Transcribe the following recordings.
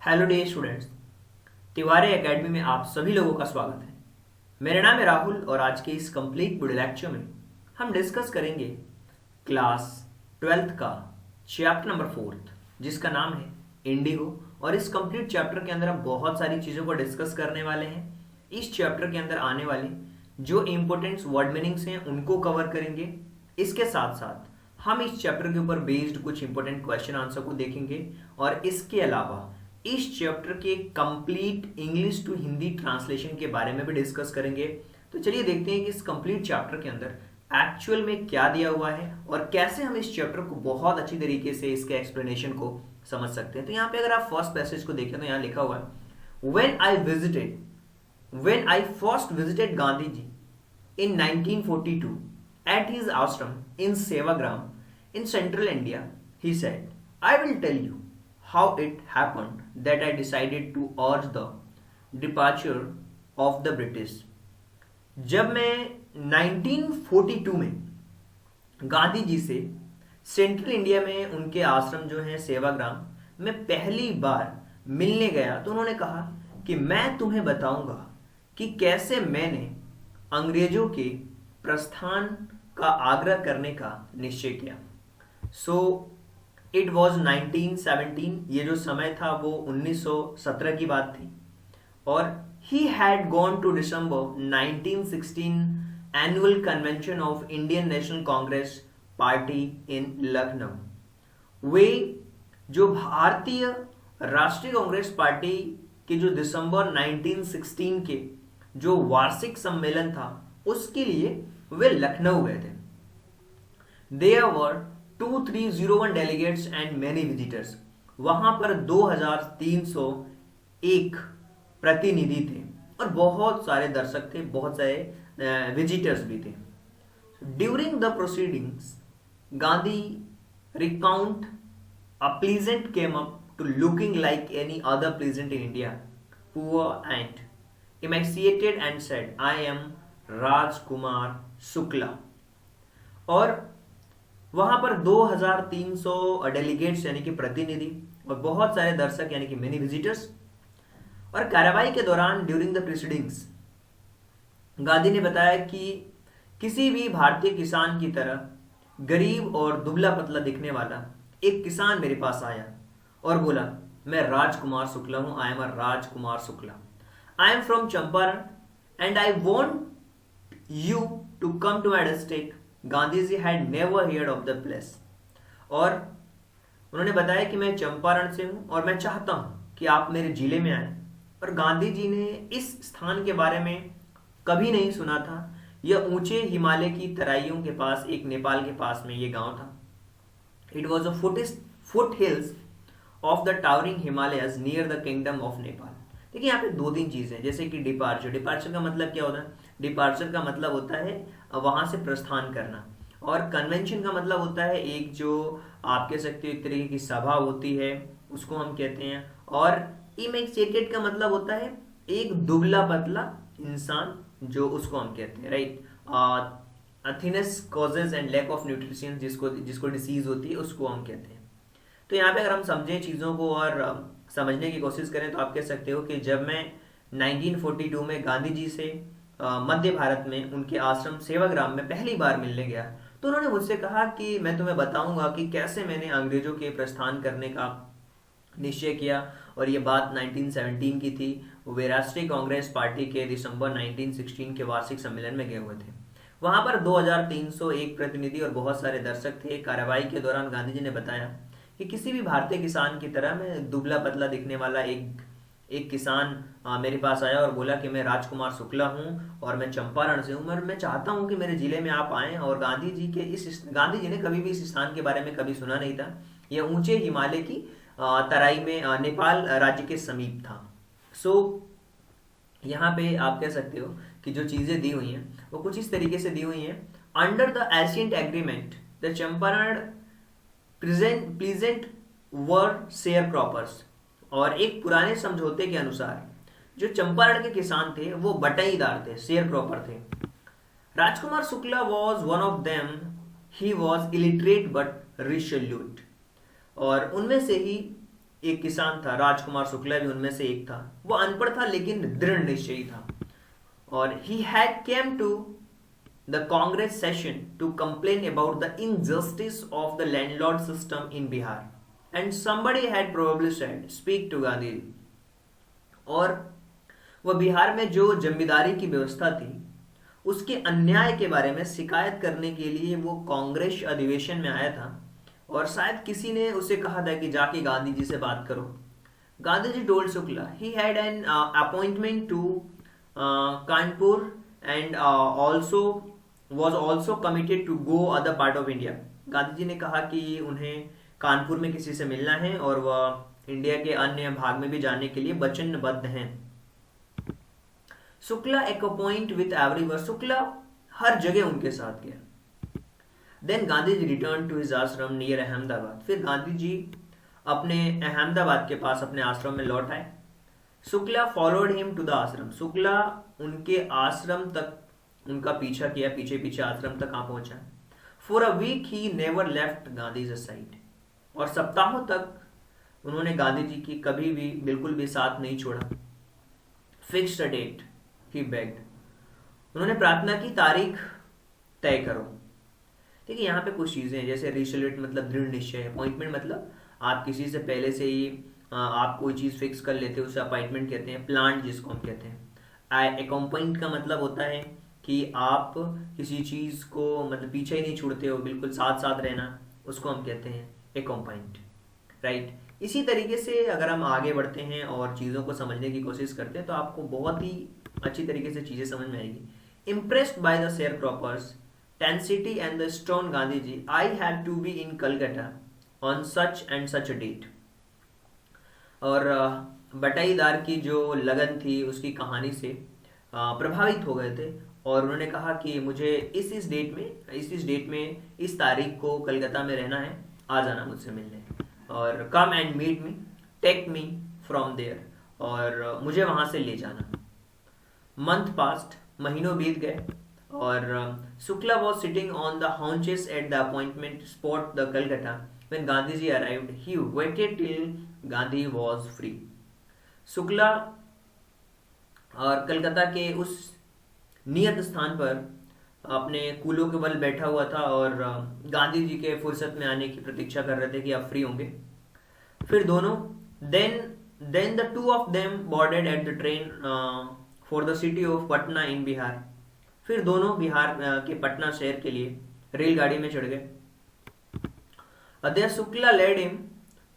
Hello day students. Tiwari academy में आप सभी लोगों का स्वागत है। मेरा नाम है राहुल और आज के इस कंप्लीट वीडियो लेक्चर में हम डिस्कस करेंगे क्लास 12th का चैप्टर नंबर 4 जिसका नाम है इंडिगो। और इस कंप्लीट चैप्टर के अंदर हम बहुत सारी चीज़ों को डिस्कस करने वाले हैं। इस चैप्टर के अंदर आने वाली जो इम्पोर्टेंट वर्ड मीनिंग्स हैं उनको कवर करेंगे। इसके साथ साथ हम इस चैप्टर के ऊपर बेस्ड कुछ इंपॉर्टेंट क्वेश्चन आंसर को देखेंगे और इसके अलावा इस चैप्टर के complete English to Hindi translation के बारे में भी डिस्कस करेंगे। तो चलिए देखते हैं कि इस कंप्लीट चैप्टर के अंदर एक्चुअल में क्या दिया हुआ है और कैसे हम इस चैप्टर को बहुत अच्छी तरीके से इसके एक्सप्लेनेशन को समझ सकते हैं। तो यहाँ पे अगर आप फर्स्ट पैसेज को देखें तो यहाँ लिखा हुआ है when I first visited Gandhi ji in 1942 at his ashram in Sevagram in central India, he said, I will tell you how it happened that I decided to urge the departure of the British. जब मैं 1942 में गांधी जी से central India में उनके आश्रम जो है सेवाग्राम में पहली बार मिलने गया तो उन्होंने कहा कि मैं तुम्हें बताऊंगा कि कैसे मैंने अंग्रेजों के प्रस्थान का आग्रह करने का निश्चय किया। इट वॉज 1917, ये जो समय था वो 1917 की बात थी। और he had gone to December 1916 annual convention of Indian National Congress party in Lucknow. वे जो भारतीय राष्ट्रीय कांग्रेस पार्टी के जो दिसंबर 1916 के जो वार्षिक सम्मेलन था उसके लिए वे लखनऊ गए थे। There were 2301 delegates and many visitors. वहां पर 2301 प्रतिनिधि थे और बहुत सारे दर्शक थे, बहुत सारे विजिटर्स भी थे। During the proceedings Gandhi recount a peasant came up to looking like any other peasant in India, poor and emaciated and said, I am Rajkumar Shukla. और वहां पर 2300 डेलीगेट्स यानी कि प्रतिनिधि और बहुत सारे दर्शक यानी कि मेनी विजिटर्स। और कार्रवाई के दौरान ड्यूरिंग द प्रोसीडिंग्स गांधी ने बताया कि किसी भी भारतीय किसान की तरह गरीब और दुबला पतला दिखने वाला एक किसान मेरे पास आया और बोला, मैं राजकुमार शुक्ला हूं, I am a Rajkumar Shukla. I am from Champaran and I want you to come to my district. Gandhi had never heard of the place. और उन्होंने बताया कि मैं चंपारण से हूं और मैं चाहता हूं कि आप मेरे जिले में आए। और गांधी जी ने इस स्थान के बारे में कभी नहीं सुना था। यह ऊंचे हिमालय की तराइयों के पास एक नेपाल के पास में ये गांव था। It was a foot hills of the towering Himalayas near the kingdom of Nepal. देखिए यहाँ पे 2-3 चीजें, जैसे कि डिपार्चर का मतलब क्या होता है? डिपार्चर का मतलब होता है वहां से प्रस्थान करना। और कन्वेंशन का मतलब होता है एक जो आप कह सकते हो एक तरीके की सभा होती है, उसको हम कहते हैं। और इमेक्सिएटेड का मतलब होता है एक दुबला पतला इंसान, जो उसको हम कहते हैं, right. Thinness causes and lack of nutrition, जिसको डिसीज होती है उसको हम कहते हैं। तो यहाँ पे अगर हम समझें चीज़ों को और समझने की कोशिश करें तो आप कह सकते हो कि जब मैं 1942 में गांधी जी से मध्य भारत में उनके आश्रम सेवाग्राम में पहली बार मिलने गया तो उन्होंने मुझसे कहा कि मैं तुम्हें बताऊंगा कि कैसे मैंने अंग्रेजों के प्रस्थान करने का निश्चय किया। और ये बात 1917 की थी। वे राष्ट्रीय कांग्रेस पार्टी के दिसंबर 1916 के वार्षिक सम्मेलन में गए हुए थे। वहां पर 2301 प्रतिनिधि और बहुत सारे दर्शक थे। कार्रवाई के दौरान गांधी जी ने बताया कि किसी भी भारतीय किसान की तरह मैं दुबला पतला दिखने वाला एक किसान मेरे पास आया और बोला कि मैं राजकुमार शुक्ला हूं और मैं चंपारण से हूं, मैं चाहता हूं कि मेरे जिले में आप आएं। और गांधी जी ने कभी भी इस स्थान के बारे में कभी सुना नहीं था। यह ऊंचे हिमालय की तराई में नेपाल राज्य के समीप था। यहाँ पे आप कह सकते हो कि जो चीजें दी हुई हैं वो कुछ इस तरीके से दी हुई हैं। Under the ancient agreement the Champaran pleasant were share croppers. और एक पुराने समझौते के अनुसार जो चंपारण के किसान थे वो बटाईदार थे, शेयर क्रॉपर थे। Rajkumar Shukla was one of them. He was illiterate but resolute. और उनमें से ही एक किसान था, राजकुमार शुक्ला भी उनमें से एक था। वो अनपढ़ था लेकिन दृढ़ निश्चयी था। और he had came to the Congress session to complain about the injustice of the landlord system in Bihar, and somebody had probably said, "Speak to Gandhi." और वह बिहार में जो जमींदारी की व्यवस्था थी उसके अन्याय के बारे में शिकायत करने के लिए वो कांग्रेस अधिवेशन में आया था। और शायद किसी ने उसे कहा था कि जाके गांधी जी से बात करो। Gandhi ji told Shukla he had an appointment to Kanpur and also was also committed to go other part of India. Gandhi ji ने कहा कि उन्हें कानपुर में किसी से मिलना है और वह इंडिया के अन्य भाग में भी जाने के लिए वचनबद्ध हैं। शुक्ला एक पॉइंट विथ एवरीवन, शुक्ला हर जगह उनके साथ गया। Then Gandhi ji return to his ashram near Ahmedabad. फिर गांधी जी अपने अहमदाबाद के पास अपने आश्रम में लौट आए। Shukla followed him to the ashram. Shukla उनके आश्रम तक उनका पीछा किया, पीछे पीछे आश्रम तक आ पहुंचा। For a week he never left Gandhi side. और सप्ताहों तक उन्होंने गांधी जी की कभी भी बिल्कुल भी साथ नहीं छोड़ा। Fixed a date he bagged. उन्होंने प्रार्थना की, तारीख तय करो। देखिए यहाँ पे कुछ चीजें हैं, जैसे रिसोल्यूट मतलब दृढ़ निश्चय, अपॉइंटमेंट मतलब आप किसी से पहले से ही आप कोई चीज फिक्स कर लेते हो, उसे अपॉइंटमेंट कहते हैं। प्लांट जिसको हम कहते हैं। एकम्पॉइंट का मतलब होता है कि आप किसी चीज को मतलब पीछे ही नहीं छूटते हो, बिल्कुल साथ साथ रहना, उसको हम कहते हैं एकम्पॉइंट, राइट। इसी तरीके से अगर हम आगे बढ़ते हैं और चीज़ों को समझने की कोशिश करते हैं तो आपको बहुत ही अच्छी तरीके से चीज़ें समझ में आएगी। Impressed by the sharecropper's tenacity and the stone Gandhi ji, I have to be in Calcutta on such and such a date. और बटाईदार की जो लगन थी उसकी कहानी से प्रभावित हो गए थे और उन्होंने कहा कि मुझे इस डेट में इस तारीख को कलकत्ता में रहना है, आ जाना मुझसे मिलने, और come and meet me, take me from there, और मुझे वहां से ले जाना। मंथ पास्ट, महीनों बीत गए और Shukla was sitting on the haunches at the appointment spot the Calcutta when Gandhi ji arrived. He waited till Gandhi was free. Shukla और कलकत्ता के उस नियत स्थान पर अपने कूलों के बल बैठा हुआ था और गांधी जी के फुर्सत में आने की प्रतीक्षा कर रहे थे कि अब फ्री होंगे। फिर दोनों then the two of them boarded at the train for the city of Patna in Bihar. फिर दोनों बिहार के पटना शहर के लिए रेलगाड़ी में चढ़ गए। There Shukla led him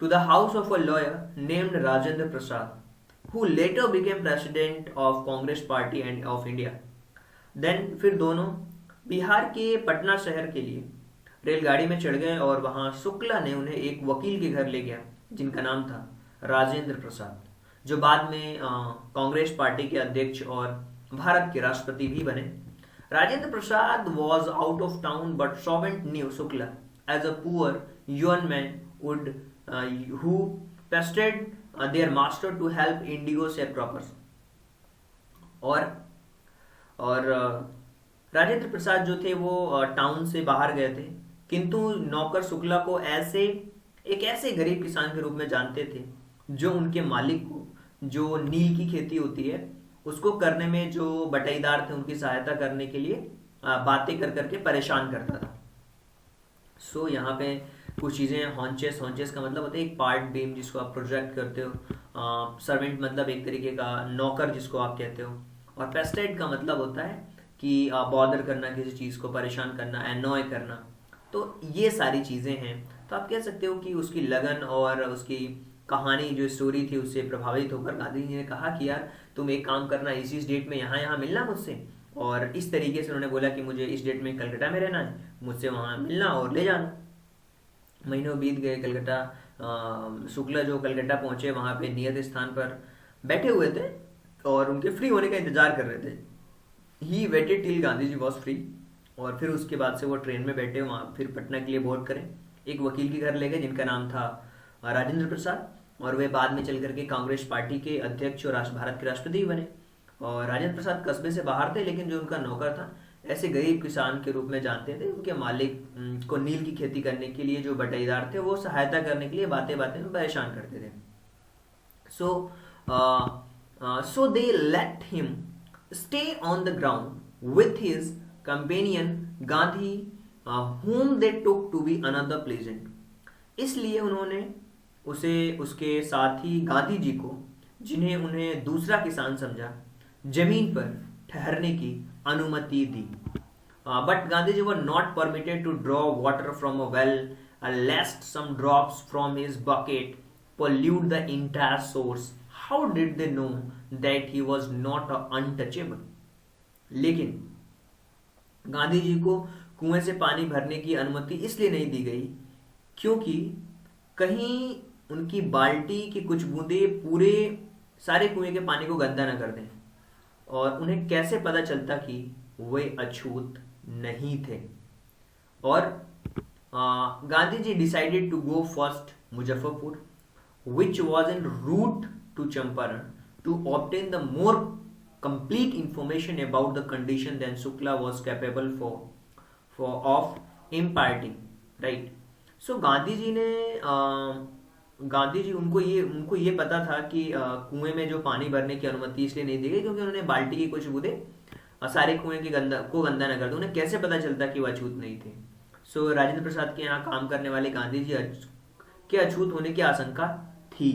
to the house of a lawyer named Rajendra Prasad, who later became president of Congress Party and of India. Then फिर दोनों बिहार के पटना शहर के लिए रेलगाड़ी में चढ़ गए और वहां शुक्ला ने उन्हें एक वकील के घर ले गया जिनका नाम था राजेंद्र प्रसाद, जो बाद में कांग्रेस पार्टी के अध्यक्ष और भारत के राष्ट्रपति भी बने। Rajendra Prasad was out of town but Sovint knew Shukla as a poor young man who pestered their master to help indigo sharecroppers. और राजेंद्र प्रसाद जो थे वो टाउन से बाहर गए थे, किंतु नौकर शुक्ला को एक ऐसे गरीब किसान के रूप में जानते थे जो उनके मालिक को, जो नील की खेती होती है उसको करने में जो बटाईदार थे उनकी सहायता करने के लिए बातें कर करके परेशान करता था। सो यहाँ पे कुछ चीज़ें, हॉन्चेस का मतलब होता है एक पार्ट बीम जिसको आप प्रोजेक्ट करते हो, सर्वेंट मतलब एक तरीके का नौकर जिसको आप कहते हो, और पेस्टेड का मतलब होता है कि बॉदर करना, किसी चीज़ को परेशान करना, एनॉय करना। तो ये सारी चीज़ें हैं। तो आप कह सकते हो कि उसकी लगन और उसकी कहानी जो स्टोरी थी उससे प्रभावित होकर गांधी जी ने कहा कि यार तुम एक काम करना, इस डेट में यहाँ मिलना मुझसे, और इस तरीके से उन्होंने बोला कि मुझे इस डेट में कलकत्ता में रहना है, मुझसे वहाँ मिलना और ले जाना। महीनों बीत गए। कलकत्ता शुक्ला जो कलकत्ता पहुंचे वहाँ पे नियत स्थान पर बैठे हुए थे और उनके फ्री होने का इंतजार कर रहे थे। He waited till Gandhi ji was free. और फिर उसके बाद से वो ट्रेन में बैठे वहाँ फिर पटना के लिए बोर्ड करें। एक वकील के घर ले गए जिनका नाम था राजेंद्र प्रसाद, और वे बाद में चल करके कांग्रेस पार्टी के अध्यक्ष और भारत के राष्ट्रपति बने। और राजेंद्र प्रसाद कस्बे से बाहर थे, लेकिन जो उनका नौकर था ऐसे गरीब किसान के रूप में जानते थे। उनके मालिक को नील की खेती करने के लिए जो बटाईदार थे वो सहायता करने के लिए बातें में परेशान करते थे। So, so they let him stay on the ground with his companion Gandhi, whom they took to be another pleasant. इसलिए उन्होंने उसे उसके साथी गांधी जी को, जिन्हें उन्हें दूसरा किसान समझा, जमीन पर ठहरने की अनुमति दी. But Gandhiji were not permitted to draw water from a well, lest some drops from his bucket pollute the entire source. How did they know that he was not untouchable? लेकिन गांधी जी को कुएं से पानी भरने की अनुमति इसलिए नहीं दी गई क्योंकि कहीं उनकी बाल्टी की कुछ बूंदें पूरे सारे कुएं के पानी को गंदा न कर दें. और उन्हें कैसे पता चलता कि वे अछूत नहीं थे. और Gandhi ji decided to go first Muzaffarpur, which was en route to Champaran, to obtain the more complete information about the condition than Shukla was capable of imparting, right? So Gandhi ji उनको ये पता था कि कुएं में जो पानी भरने की अनुमति इसलिए नहीं दी गई क्योंकि उन्होंने बाल्टी की कुछ बूंदें सारे कुएं की गंदा न कर दो. उन्हें कैसे पता चलता कि वह अछूत नहीं थे? सो राजेंद्र प्रसाद के यहाँ काम करने वाले गांधी जी के अछूत होने की आशंका थी.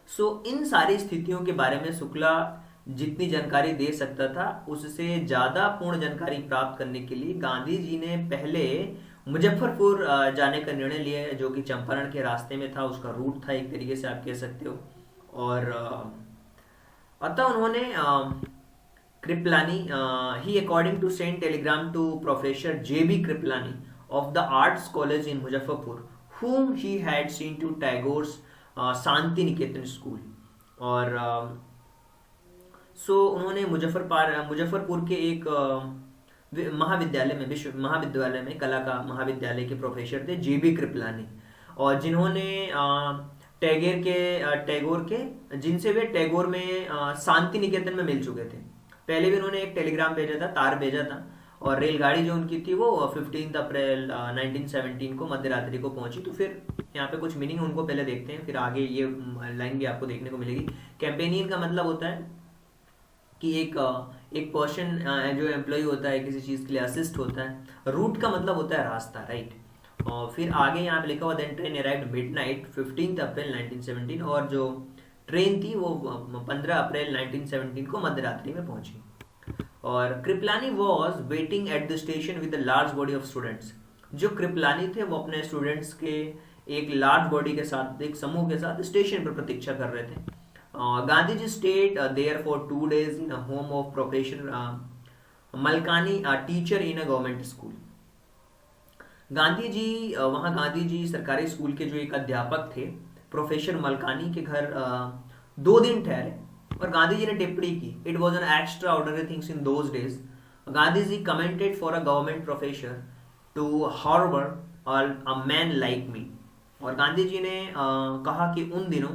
सो इन सारी स्थितियों के बारे में शुक्ला जितनी जानकारी दे सकता था उससे ज्यादा पूर्ण जानकारी प्राप्त करने के लिए गांधी जी ने पहले मुजफ्फरपुर जाने का निर्णय लिया, जो कि चंपारण के रास्ते में था, उसका रूट था एक तरीके से आप कह सकते हो. और अतः उन्होंने Kripalani he according to send telegram to professor J B. Kripalani of the arts college in Muzaffarpur, whom he had seen to Tagore's Shanti Niketan school. और सो उन्होंने मुजफ्फरपुर के एक विश्व महाविद्यालय में, कला का महाविद्यालय के प्रोफेसर थे जे.बी. कृपलानी, और जिन्होंने टैगोर के जिनसे वे टैगोर में शांति निकेतन में मिल चुके थे. पहले भी उन्होंने एक टेलीग्राम भेजा था, तार भेजा था, और रेलगाड़ी जो उनकी थी वो 15 अप्रैल 1917 को मध्य रात्रि को पहुंची. तो फिर यहाँ पे कुछ मीनिंग उनको पहले देखते हैं, फिर आगे ये लाइन भी आपको देखने को मिलेगी. कैंपेनियन का मतलब होता है कि एक पर्सन जो एम्प्लॉय होता है किसी चीज़ के लिए असिस्ट होता है. रूट का मतलब होता है रास्ता, राइट. और फिर आगे यहाँ पे लिखा हुआ देन ट्रेन अराइव्ड मिडनाइट 15 अप्रैल 1917, और जो ट्रेन थी वो 15 अप्रैल 1917 को मध्य रात्रि में पहुंची. और Kripalani was waiting at the station with large body of students. जो कृपलानी थे वो अपने स्टूडेंट्स के एक लार्ज बॉडी के साथ, एक समूह के साथ स्टेशन पर प्रतीक्षा कर रहे थे. Gandhi ji stayed there for 2 days in home of professor Malkani, teacher in a government school. Gandhi ji सरकारी स्कूल के जो एक अध्यापक थे प्रोफेसर मलकानी के घर 2 दिन ठहरे, और गांधी जी ने टिप्पणी की. It was an extraordinary things in those days. Gandhi ji commented for a government professor to harbour a man like me. और गांधी जी ने कहा कि उन दिनों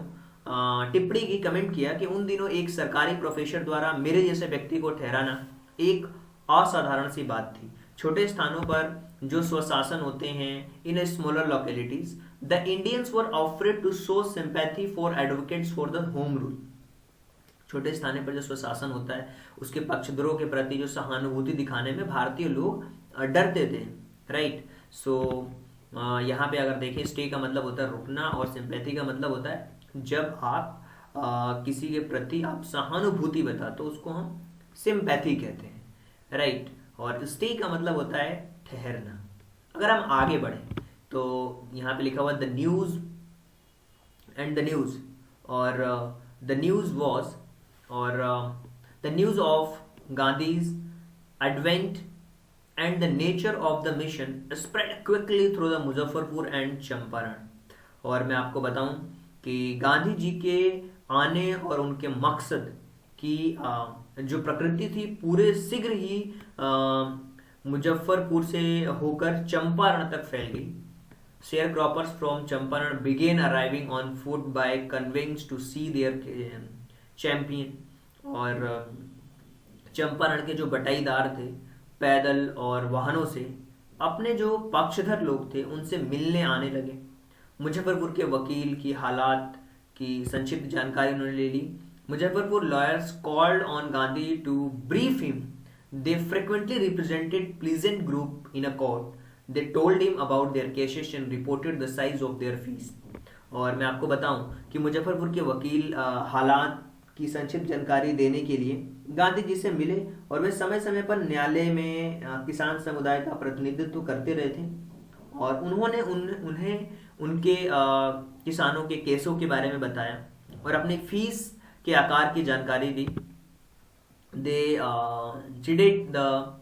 टिप्पणी की, कमेंट किया कि उन दिनों एक सरकारी प्रोफेसर द्वारा मेरे जैसे व्यक्ति को ठहराना एक असाधारण सी बात थी. छोटे स्थानों पर जो स्वशासन होते हैं, in smaller localities, the Indians were offered to show sympathy for advocates for the home rule. छोटे स्थान पर जो स्वशासन होता है उसके पक्षधरों के प्रति जो सहानुभूति दिखाने में भारतीय लोग डरते थे, राइट. सो यहाँ पे अगर देखें, स्टे का मतलब होता है रुकना, और सिंपैथी का मतलब होता है जब आप किसी के प्रति आप सहानुभूति बताते तो उसको हम सिंपैथी कहते हैं, राइट. और स्टे का मतलब होता है ठहरना. अगर हम आगे बढ़े तो यहाँ पे लिखा हुआ the news and the news, और द न्यूज वॉज, और the news of Gandhi's advent and the nature of the mission spread quickly through the Muzaffarpur and Champaran. और मैं आपको बताऊं कि गांधी जी के आने और उनके मकसद की जो प्रकृति थी पूरे शीघ्र ही मुजफ्फरपुर से होकर चंपारण तक फैल गई. Sharecroppers from Champaran began arriving on foot by conveyance to see their champion. और चंपारण के जो बटाईदार थे पैदल और वाहनों से अपने जो पक्षधर लोग थे उनसे मिलने आने लगे. मुजफ्फरपुर के वकील की हालात की संक्षिप्त जानकारी उन्होंने ले ली। Muzaffarpur lawyers called on Gandhi to brief him. They frequently represented pleasant group in a court. They told him about their cases and reported the size of their fees. और मैं आपको बताऊं कि मुजफ्फरपुर के वकील हालात की संक्षिप्त जानकारी देने के लिए गांधी जी से मिले और वे समय समय पर न्यायालय में किसान समुदाय का प्रतिनिधित्व करते रहे थे और उन्होंने उन्हें उनके किसानों के केसों के बारे में बताया और अपनी फीस के आकार की जानकारी दी। They chided the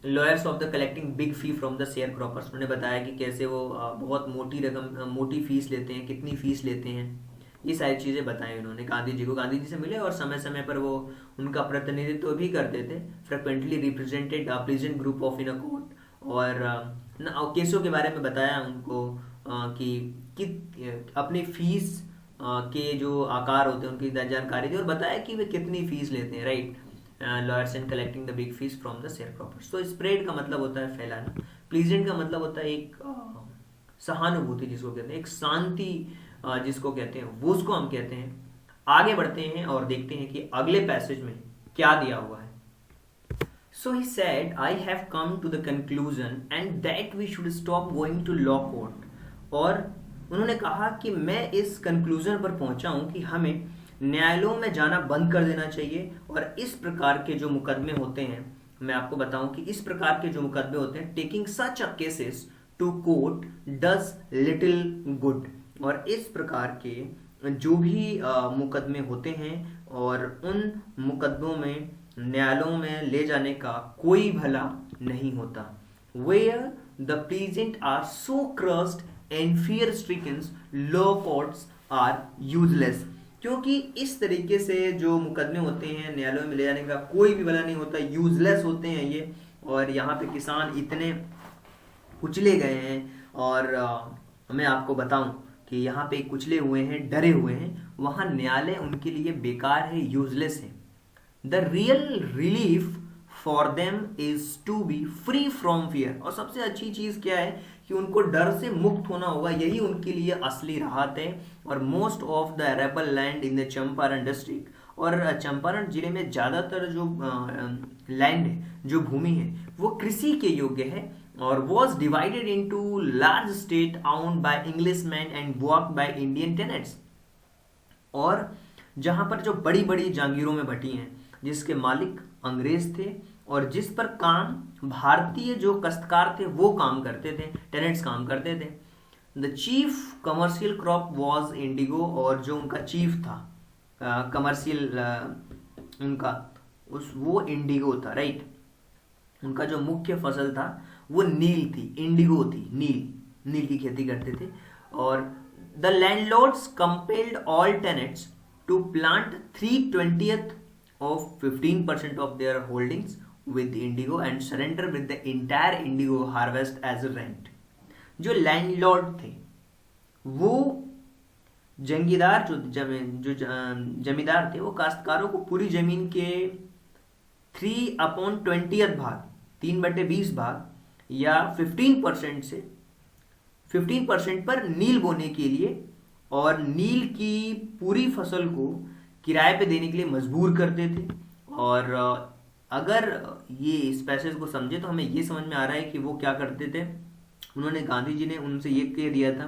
lawyers of the collecting big fee from the sharecroppers. उन्होंने बताया कि कैसे वो बहुत मोटी फीस लेते हैं, कितनी फीस लेते हैं, ये सारी चीज़ें बताई उन्होंने गांधी जी को। गांधी जी से मिले और समय समय पर वो उनका प्रतिनिधित्व भी करते थे। Frequently represented pleasant group of in a court और केसों के बारे में बताया उनको कि अपनी फीस के जो आकार होते हैं उनकी जानकारी दी और बताया कि वे कितनी फीस लेते हैं, right. Lawyers and collecting the big fees from the share croppers. तो स्प्रेड का मतलब होता है फैलाना, प्लीजेंट का मतलब होता है एक सहानुभूति जिसको कहते हैं, एक शांति जिसको कहते हैं, वो उसको हम कहते हैं। आगे बढ़ते हैं और देखते हैं कि अगले पैसेज में क्या दिया हुआ है। So he said, I have come to the conclusion and that we should stop going to law court. और उन्होंने कहा कि मैं इस कंक्लूजन पर पहुंचा हूं कि हमें न्यायालयों में जाना बंद कर देना चाहिए और इस प्रकार के जो मुकदमे होते हैं, मैं आपको बताऊं कि इस प्रकार के जो मुकदमे होते हैं, taking such a cases to court does little good. और इस प्रकार के जो भी मुकदमे होते हैं और उन मुकदमों में न्यायालयों में ले जाने का कोई भला नहीं होता। Where the peasant are so crushed and fear stricken, law courts are useless. क्योंकि इस तरीके से जो मुकदमे होते हैं न्यायालयों में ले जाने का कोई भी भला नहीं होता, यूजलेस होते हैं ये। और यहाँ पे किसान इतने कुचले गए हैं और मैं आपको बताऊं कि यहाँ पे कुचले हुए हैं, डरे हुए हैं, वहाँ न्यायालय उनके लिए बेकार है, यूजलेस है। The real relief for them is to be free from fear. और सबसे अच्छी चीज क्या है कि उनको डर से मुक्त होना होगा, यही उनके लिए असली राहत है। और most of the arable land in the Champaran district, और चंपारण जिले में ज्यादातर जो लैंड है, जो भूमि है, वो कृषि के योग्य है और was divided into large state owned by Englishmen and worked by Indian tenants। और जहां पर जो बड़ी बड़ी जागीरों में बटी हैं जिसके मालिक अंग्रेज थे और जिस पर काम भारतीय जो काश्तकार थे वो काम करते थे, टेनेंट्स काम करते थे। The chief commercial crop was Indigo, और जो उनका चीफ था कमर्शियल उनका वो इंडिगो था, राइट। उनका जो मुख्य फसल था वो नील थी, इंडिगो थी, नील की खेती करते थे। और the landlords compelled all tenants to plant 3/20 of 15% of their holdings with indigo and surrender with the entire indigo harvest as a rent। जो लैंडलॉर्ड थे वो जंगीदार जो जमींदार थे, वो काश्तकारों को पूरी जमीन के 3/20 भाग, 3/20 भाग या 15% से 15% पर नील बोने के लिए और नील की पूरी फसल को किराए पे देने के लिए मजबूर करते थे। और अगर ये इस पैसेज को समझे तो हमें ये समझ में आ रहा है कि वो क्या करते थे। उन्होंने, गांधी जी ने उनसे ये कह दिया था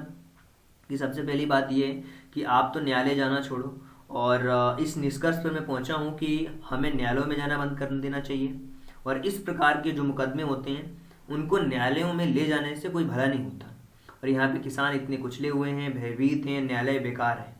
कि सबसे पहली बात ये है कि आप तो न्यायालय जाना छोड़ो, और इस निष्कर्ष पर मैं पहुंचा हूं कि हमें न्यायालयों में जाना बंद कर देना चाहिए और इस प्रकार के जो मुकदमे होते हैं उनको न्यायालयों में ले जाने से कोई भला नहीं होता। और यहाँ पे किसान इतने कुचले हुए हैं, भयभीत हैं, न्यायालय बेकार है।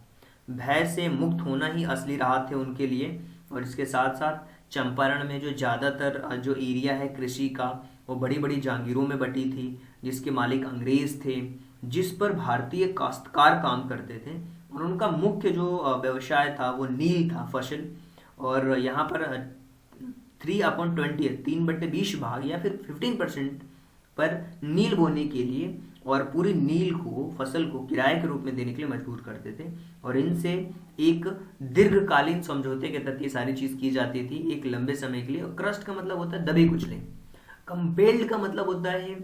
भय से मुक्त होना ही असली राहत है उनके लिए। और इसके साथ साथ चंपारण में जो ज़्यादातर जो एरिया है कृषि का, वो बड़ी बड़ी जागीरों में बटी थी जिसके मालिक अंग्रेज थे, जिस पर भारतीय काश्तकार काम करते थे और उनका मुख्य जो व्यवसाय था वो नील था, फसल। और यहाँ पर 3/20 3/20 भाग या फिर 15% पर नील बोने के लिए और पूरी नील को, फसल को किराए के रूप में देने के लिए मजबूर करते थे। और इनसे एक दीर्घकालीन समझौते के तहत ये सारी चीज की जाती थी, एक लंबे समय के लिए। और क्रस्ट का मतलब होता है दबे कुचले, कंपेल्ड का मतलब होता है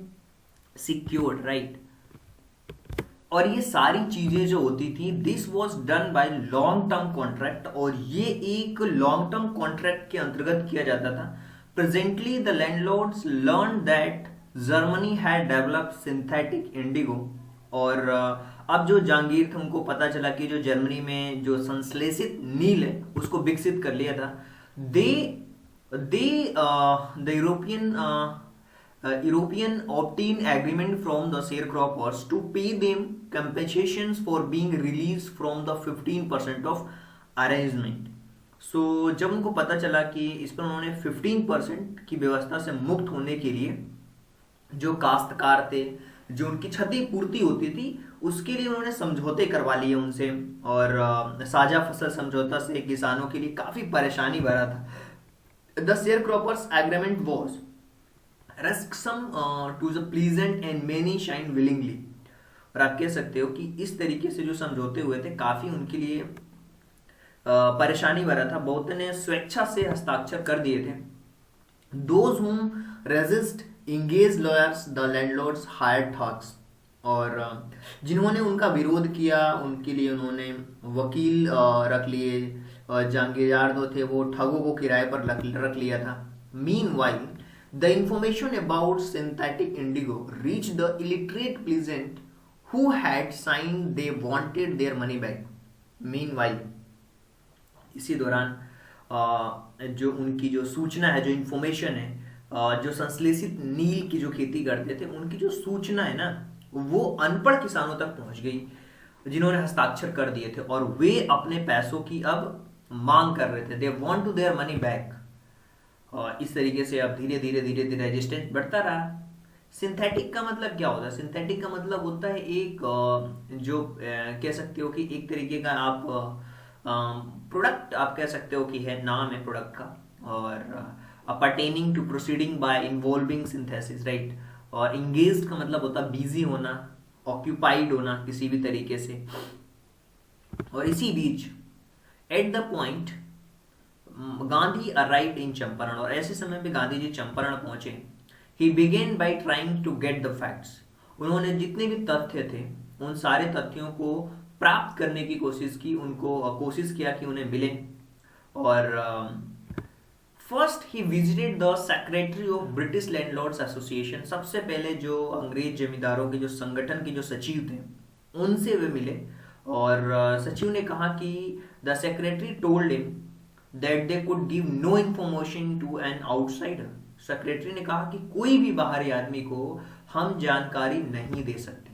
सिक्योर्ड, राइट। और ये सारी चीजें जो होती थी, this was done by long term contract, और ये एक लॉन्ग टर्म कॉन्ट्रैक्ट के अंतर्गत किया जाता था। Presently the landlords learn that Germany had developed synthetic Indigo, और अब जो जहांगीर थे उनको पता चला कि जो जर्मनी में जो संश्लेषित नील है उसको विकसित कर लिया था। दे दे the European obtained agreement from the sharecroppers to pay them compensations for being released from the 15% of arrangement. So जब उनको पता चला कि इस पर उन्होंने 15% की व्यवस्था से मुक्त होने के लिए जो काश्तकार थे, जो उनकी क्षति पूर्ति होती थी, उसके लिए उन्होंने समझौते करवा लिए उनसे, और साझा फसल समझौता से किसानों के लिए काफी परेशानी भरा था। The sharecroppers agreement was irksome to the pleasant and many shine willingly, और आप कह सकते हो कि इस तरीके से जो समझौते हुए थे काफी उनके लिए परेशानी भरा था। बहुत ने स्वेच्छा से हस्ताक्षर कर दिए थे। दोज हुम resist engage lawyers the landlords hired thugs, और जिन्होंने उनका विरोध किया उनके लिए उन्होंने वकील रख लिए, जहांगीरदार जो थे वो ठगों को किराए पर रख लिया था। Meanwhile the information about synthetic indigo reached the illiterate peasant who had signed they wanted their money back. Meanwhile, इसी दौरान जो उनकी जो सूचना है, जो इंफॉर्मेशन है, जो संश्लेषित नील की जो खेती करते थे उनकी जो सूचना है ना, वो अनपढ़ किसानों तक पहुंच गई जिन्होंने हस्ताक्षर कर दिए थे, और वे अपने पैसों की अब मांग कर रहे थे। They want to their money back. और इस तरीके से अब धीरे धीरे धीरे धीरे रेजिस्टेंस बढ़ता रहा। सिंथेटिक का मतलब क्या होता है? सिंथेटिक का मतलब होता है एक जो कह सकते हो कि एक तरीके का आप प्रोडक्ट आप कह सकते हो कि है, नाम है प्रोडक्ट का, और pertaining to proceeding by involving synthesis, right. और इंगेज्ड का मतलब होता है बिजी होना, ऑक्यूपाइड होना किसी भी तरीके से। और इसी बीच at the point Gandhi arrived in Champaran, और ऐसे समय में गांधी जी चंपारण पहुंचे। He began by trying to get the facts, उन्होंने जितने भी तथ्य थे उन सारे तथ्यों को प्राप्त करने की कोशिश की, उनको कोशिश किया कि उन्हें मिले। और first he visited the secretary of British landlords association, सबसे पहले जो अंग्रेज जमींदारों के जो संगठन के जो सचिव थे उनसे वे मिले, और सचिव ने कहा कि the secretary told him that they could give no information to an outsider. Secretary ने कहा कि कोई भी बाहरी आदमी को हम जानकारी नहीं दे सकते।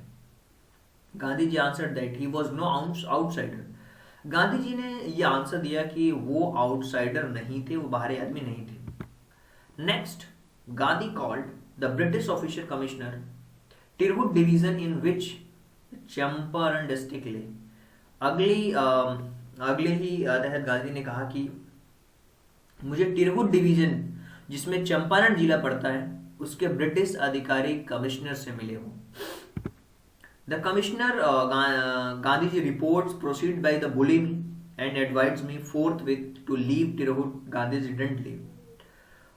Gandhi ji answer that he was no outsider. Gandhi ji ने यह आंसर दिया कि वो आउटसाइडर नहीं थे, वो बाहरी आदमी नहीं थे। Next, Gandhi called the British official commissioner Tirhut division in which Champaran district ले। अगले ही तहत गांधी ने कहा कि मुझे तिरहुत डिवीजन जिसमें चंपारण जिला पड़ता है उसके ब्रिटिश अधिकारी कमिश्नर से मिले हो। The commissioner Gandhi ji reports proceed by the bully me and advise me forthwith to leave Tirhut. Gandhi ji didn't leave,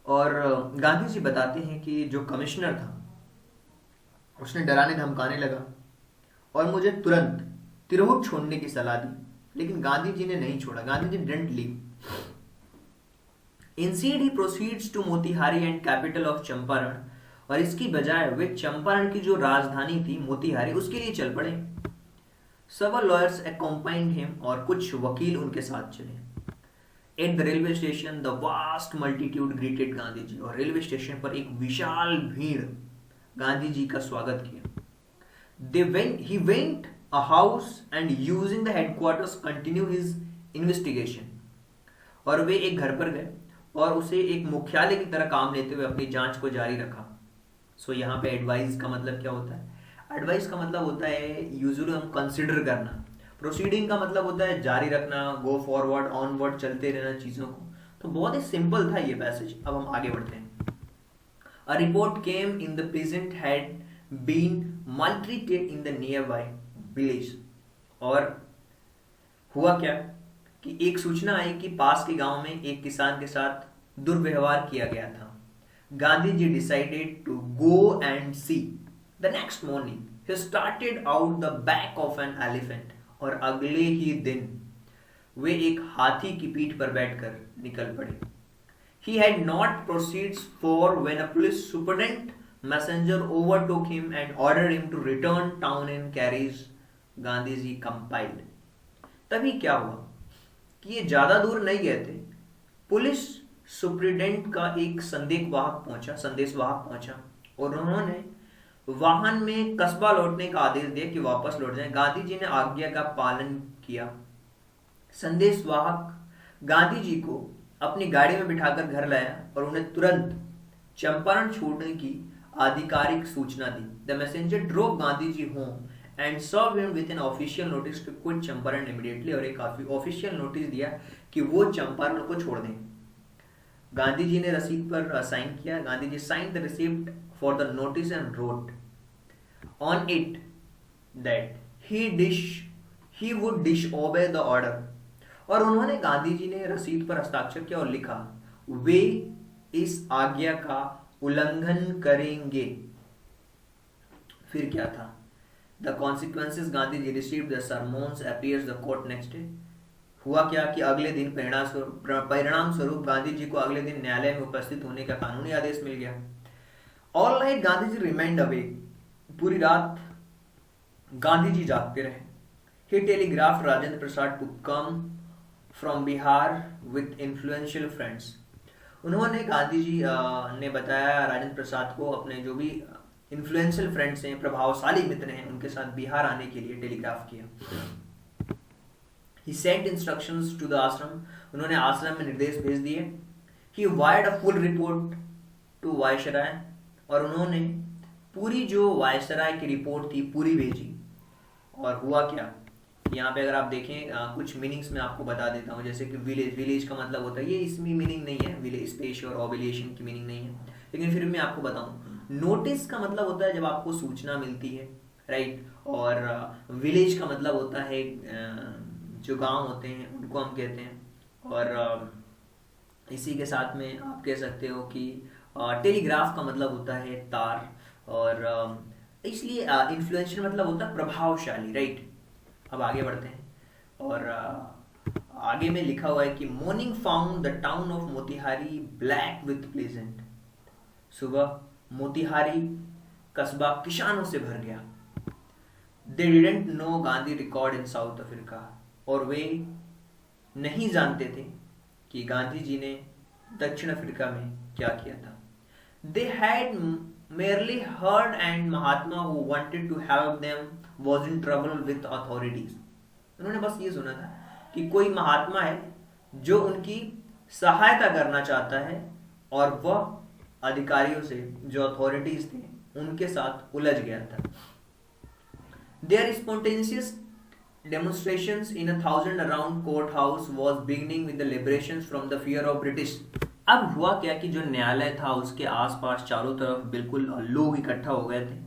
और गांधी जी बताते हैं कि जो कमिश्नर था उसने डराने धमकाने लगा और मुझे तुरंत तिरहुत छोड़ने की सलाह दी, लेकिन गांधी जी ने नहीं छोड़ा। Gandhi ji didn't leave. Instead he proceeds to Motihari and capital of Champaran, और इसकी बजाय वे चंपारण की जो राजधानी थी मोतिहारी उसके लिए चल पड़े। several lawyers accompanied him, और कुछ वकील उनके साथ चले। At the railway station the vast multitude greeted Gandhi ji, और रेलवे स्टेशन पर एक विशाल भीड़ गांधी जी का स्वागत किया। He went a house and using the headquarters continue his investigation, और वे एक घर पर गए और उसे एक मुख्यालय की तरह काम लेते हुए अपनी जांच को जारी रखा। सो यहाँ पे एडवाइस का मतलब क्या होता है? एडवाइस का मतलब होता है यूजुअली हम कंसिडर करना। प्रोसीडिंग का मतलब होता है जारी रखना, गो फॉरवर्ड, ऑनवर्ड, चलते रहना चीजों को। तो बहुत ही सिंपल था ये पैसेज। अब हम आगे बढ़ते हैं। A report came in the peasant had been maltreated in the nearby village, और हुआ क्या कि एक सूचना आई कि पास के गांव में एक किसान के साथ दुर्व्यवहार किया गया था। Gandhi ji decided to go and see. The next morning he started out the back of an elephant, और अगले ही दिन वे एक हाथी की पीठ पर बैठकर निकल पड़े. He had not proceeded far when a police superintendent messenger overtook him and ordered him to return town in carriage. Gandhiji compiled. तभी क्या हुआ कि ये ज्यादा दूर नहीं गए थे. पुलिस सुप्रिटेंडेंट का एक संदेशवाहक पहुंचा और उन्होंने वाहन में कस्बा लौटने का आदेश दिया कि वापस लौट जाएं. गांधी जी ने आज्ञा का पालन किया. संदेशवाहक गांधी जी को अपनी गाड़ी में बिठाकर घर लाया और उन्हें तुरंत चंपारण छोड़ने की आधिकारिक सूचना दी. The messenger drove Gandhi ji home and serve him with an official notice to quit Champaran immediately. और एक ऑफिशियल नोटिस दिया कि वो चंपारण को छोड़ दें. गांधी जी ने रसीद पर साइन किया. Gandhi ji sign the receipt for the notice and wrote on it that he would disobey the order. और उन्होंने गांधी जी ने रसीद पर हस्ताक्षर किया और लिखा वे इस आज्ञा का उल्लंघन करेंगे. फिर क्या था? The consequences Gandhi ji received the summons appears the court next day. हुआ क्या कि अगले दिन परिणाम स्वरूप गांधी जी को अगले दिन न्यायालय में उपस्थित होने का कानूनी आदेश मिल गया. All night Gandhi ji remained away. पूरी रात गांधी जी जागते रहे. He telegraph Rajendra Prasad to come from Bihar with influential friends. उन्होंने गांधी जी ने बताया राजेंद्र प्रसाद को अपने जो भी इन्फ्लुएंशियल फ्रेंड्स हैं, प्रभावशाली मित्र हैं, उनके साथ बिहार आने के लिए टेलीग्राफ किया. He sent instructions to the ashram. उन्होंने आश्रम में निर्देश भेज दिए. He wired a full report to viceroy. और उन्होंने पूरी जो वायसराय की रिपोर्ट थी पूरी भेजी. और हुआ क्या, यहाँ पे अगर आप देखें कुछ मीनिंग्स में आपको बता देता हूँ. जैसे कि विलेज का मतलब होता है, ये इसमें मीनिंग नहीं है, विलेज स्पेस और ओबुलेशन की मीनिंग नहीं है, लेकिन फिर मैं आपको बताऊँ. नोटिस का मतलब होता है जब आपको सूचना मिलती है, राइट. और विलेज का मतलब होता है जो गांव होते हैं उनको हम कहते हैं. और इसी के साथ में आप कह सकते हो कि टेलीग्राफ का मतलब होता है तार. और इसलिए इन्फ्लुएंशियल मतलब होता है प्रभावशाली, राइट. अब आगे बढ़ते हैं. और आगे में लिखा हुआ है कि morning found the town of Motihari black with pleasant. सुबह मोतिहारी कस्बा किसानों से भर गया. They didn't know Gandhi record in south Africa. और वे नहीं जानते थे कि गांधी जी ने दक्षिण अफ्रीका में क्या किया था. They had merely heard and Mahatma who wanted to help them was in trouble with authorities. उन्होंने बस ये सुना था कि कोई महात्मा है जो उनकी सहायता करना चाहता है और वह अधिकारियों से, जो अथॉरिटीज थे, उनके साथ उलझ गया था. Their spontaneous demonstrations in 1,000 around courthouse was beginning with the liberations from the fear of British. अब हुआ क्या कि जो न्यायालय था उसके आसपास चारों तरफ बिल्कुल लोग इकट्ठा हो गए थे.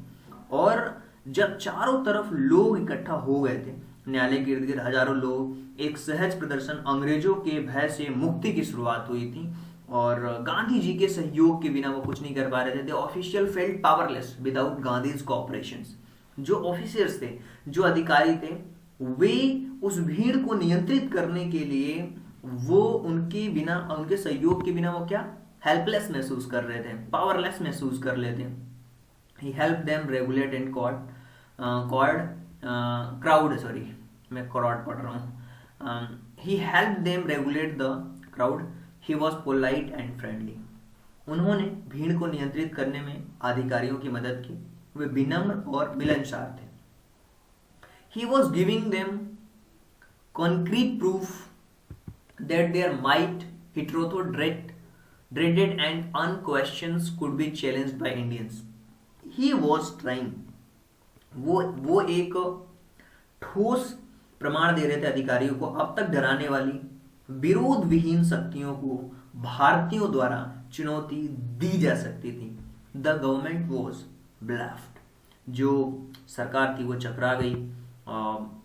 और जब चारों तरफ लोग इकट्ठा हो गए थे, न्यायालय के इर्द गिर्द हजारों लोग, एक सहज प्रदर्शन, अंग्रेजों के भय से मुक्ति की शुरुआत हुई थी. और गांधी जी के सहयोग के बिना वो कुछ नहीं कर पा रहे थे. The official felt powerless without Gandhi's cooperations. जो ऑफिसर्स थे, जो अधिकारी थे, वे उस भीड़ को नियंत्रित करने के लिए वो उनके सहयोग के बिना वो क्या, हेल्पलेस महसूस कर रहे थे, पावरलेस महसूस कर लेते. He help them regulate and crowd, sorry मैं क्रॉड पढ़ रहा हूँ. He help them regulate the crowd. He was polite and friendly. उन्होंने भीड़ को नियंत्रित करने में अधिकारियों की मदद की. वे विनम्र और मिलनसार थे. He was giving them concrete proof that their might, hitherto dreaded and unquestioned, could be challenged by Indians. He was trying. वो एक ठोस प्रमाण दे रहे थे अधिकारियों को, अब तक डराने वाली विरोध विहीन शक्तियों को भारतीयों द्वारा चुनौती दी जा सकती थी. The government was bluffed. जो सरकार थी वो चकरा गई.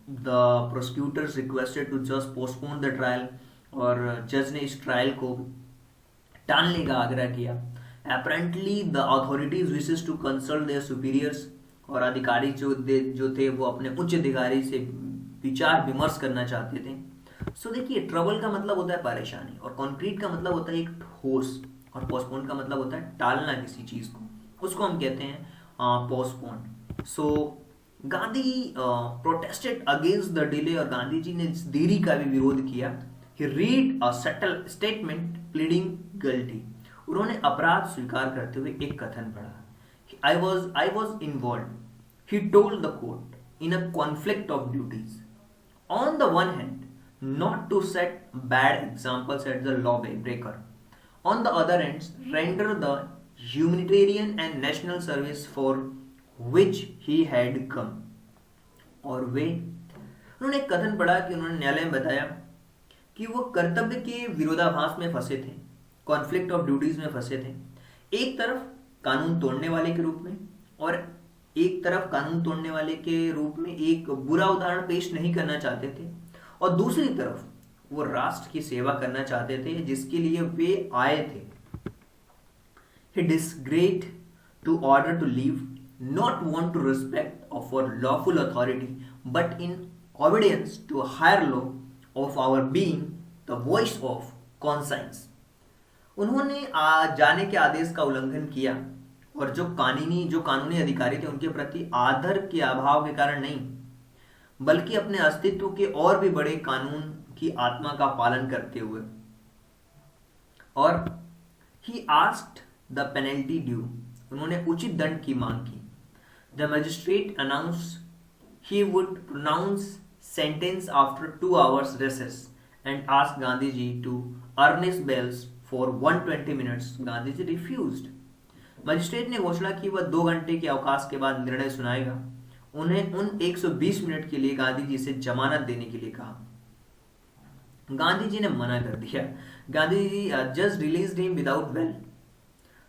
The prosecutors requested to just postpone the trial. और जज ने इस ट्रायल को टालने का आग्रह किया. Apparently the authorities wishes to consult their superiors. और अधिकारी जो थे वो अपने उच्च अधिकारी से विचार विमर्श करना चाहते थे। सो देखिए, ट्रबल का मतलब होता है परेशानी, और कॉन्क्रीट का मतलब होता है एक ठोस, और पोस्टपोन का मतलब होता है टालना किसी चीज को, उसको हम कहते हैं postpone. So Gandhi protested against the delay, और गांधी जी ने इस देरी का भी विरोध किया। He read a settle statement pleading guilty, उन्होंने अपराध स्वीकार करते हुए एक कथन पढ़ा। I was involved, he told the court, in a conflict of duties. On the one hand, not to set bad examples at the lawbreaker. On the other hand, render the humanitarian and national service for which he had come. और उन्होंने एक कथन पढ़ा कि उन्होंने न्यायालय में बताया कि वो कर्तव्य के विरोधाभास में फंसे थे, कॉन्फ्लिक्ट ऑफ ड्यूटीज में फंसे थे। एक तरफ कानून तोड़ने वाले के रूप में, और एक तरफ कानून तोड़ने वाले के रूप में एक बुरा उदाहरण पेश नहीं करना चाहते थे, और दूसरी तरफ वो राष्ट्र की सेवा करना चाहते थे जिसके लिए वे आए थे। He disagreed to order to leave, not want to respect of our lawful authority, but in obedience to a higher law of our being, the voice of conscience. उन्होंने जाने के आदेश का उल्लंघन किया, और जो कानूनी अधिकारी थे उनके प्रति आदर के अभाव के कारण नहीं, बल्कि अपने अस्तित्व के और भी बड़े कानून की आत्मा का पालन करते हुए। और he asked the penalty due, उन्होंने उचित दंड की मांग की। The magistrate announce he would pronounce sentence after 2 hours recess and asked Gandhi ji to earnest bails for 120 minutes. Gandhi ji refused. Magistrate ने घोषणा की वह 2 घंटे के अवकाश के बाद निर्णय सुनाएगा। उन्हें उन 120 मिनट के लिए गांधी जी से जमानत देने के लिए कहा। गांधी जी ने मना कर दिया। Gandhi ji just released him without bail,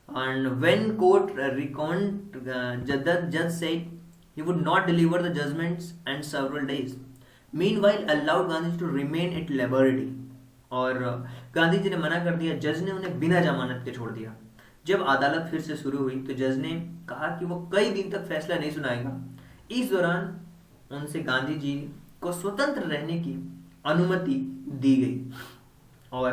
and when court reconvened जज said he would not deliver the judgments and several days. Meanwhile allowed Gandhi to remain at liberty. और गांधी जी ने मना कर दिया। जज ने उन्हें बिना जमानत के छोड़ दिया। जब अदालत फिर से शुरू हुई तो जज ने कहा कि वो कई दिन तक फैसला नहीं सुनाएगा। इस दौरान उनसे गांधी जी को स्वतंत्र रहने की अनुमति दी गई। और